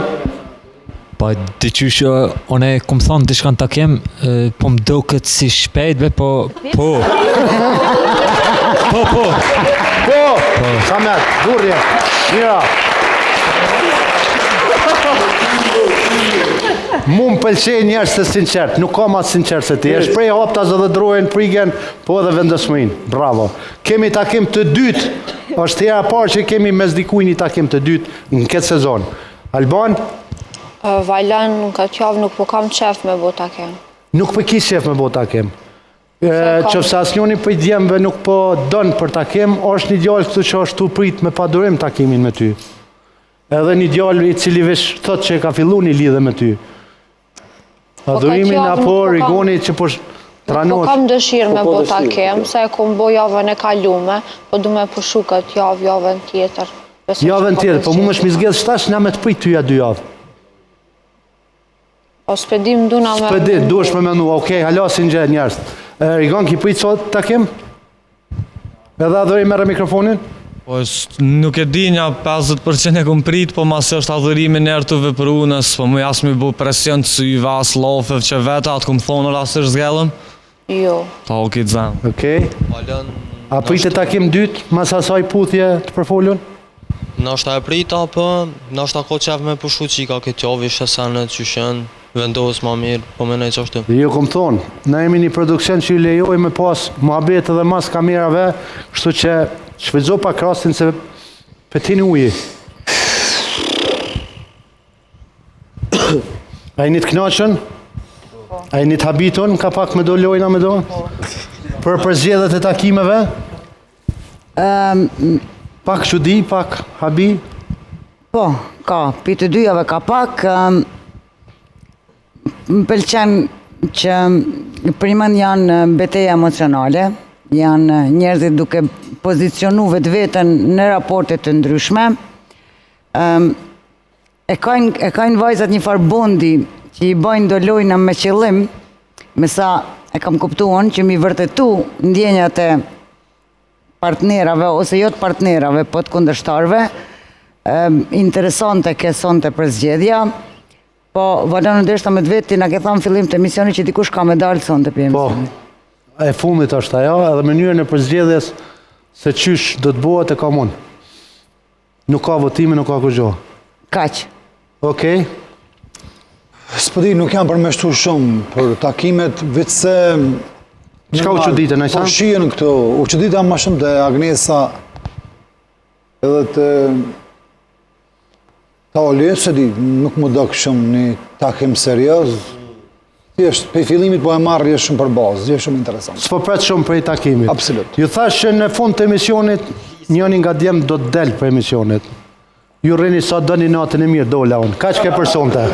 Pa, të qyshë, one këmë thonë diçka në takim, po më do këtë si shpejtbe, po. Samet, burje, mira. Mu më pëlqej njerës të sinqert, nuk ka ma sinqert se ti. E shprej hoptas edhe drojnë, prigen, po edhe vendosmërin. Bravo. Kemi takim të dytë, është tjera parë që kemi mes dikuj një takim të dytë në këtë sezon. Alban? Vajlan, në këtë javë nuk po kam qef me bo takim. Nuk po ki qef me bo takim. Qëfëse asnjoni për i djemëve nuk po donë për takim, është një djallë këtu që është tu prit me padurim takimin me ty. Edhe një djallë i cili vesh thot që ka fillu një lidhe me ty. Adhurimin apo rigoni që po tranosh. Po kam dëshirë me bo takim, se e kom bo javën e kalume, po du me pushu këtë javën tjetër. Javën tjetër, po mu më shmizgjedh shtash nga me të prit tyja 2 javë. Po spedim du na me... Spedim, du është me menu, okej, halasin gjë njerës. Rigon, ki prit sot takim? Edhe adhurim merë mikrofonin? Po, nuk e di nja 50% e kom prit, po mas është adhurimi njerë të vëpru, nësë po mu jasë mi bu presion të sy vas, lofev që veta, atë kom thonë rasë është zgjellëm? Jo. Ta o kitë zanë. Okej. A prit e takim dytë, mas asaj puthje të përfoljun? Nashta e prita, po, nashta ko qef me pushu qika këtë javë, ishe sene që shenë, vendosë ma mirë, po me nej që është të. Jo, kom thonë, na jemi një produksion që ju lejoj me pas muhabet edhe mas kamerave, kështu që shvizo pa krastin se petini uji. A i një të knaqën? A i një të habiton, ka pak me do lojna me do? Për përzgjedhjet e takimeve? Pak shudi, pak habi? Po, ka, për të dyjave ka pak. Më pëlqen që primën janë beteja emocionale, janë njerëzit duke pozicionu vetë vetën në raportet të ndryshme. E kajnë vajzat një farë bondi që i bajnë do lojna me qëllim, me sa e kam kuptuon që mi vërtetu ndjenjat e partnerave, ose jo të partnerave, po të kundërshtarve, interesante ke sonte për zgjedhja, po valon ndeshta me të vetë, ti na ke thamë fillim të emisioni që dikush ka medalë sonte për emisioni. Po, e fundit është ajo, edhe mënyrën e përzgjedhjes se qysh do të bëhet e kam unë. Nuk ka votime, nuk ka kërgjo. Kaq. Okej. S'pëdi, nuk jam përmeshtu shumë për takimet, vetëse... Qka u qëdite, në Po shien këto, u qëdite ma shumë të Agnesa edhe të Taoli, se di, nuk më dëkë shumë një takim serios. Thjesht, pe fillimit po e marrë je shumë për bazë, je shumë interesant. S'po pret shumë për i takimit. Absolut. Ju thash që në fund të emisionit, njëni nga djemë do të delë për emisionit. Ju rrini sa do një natën e mirë, do laun. Ka që ke personte.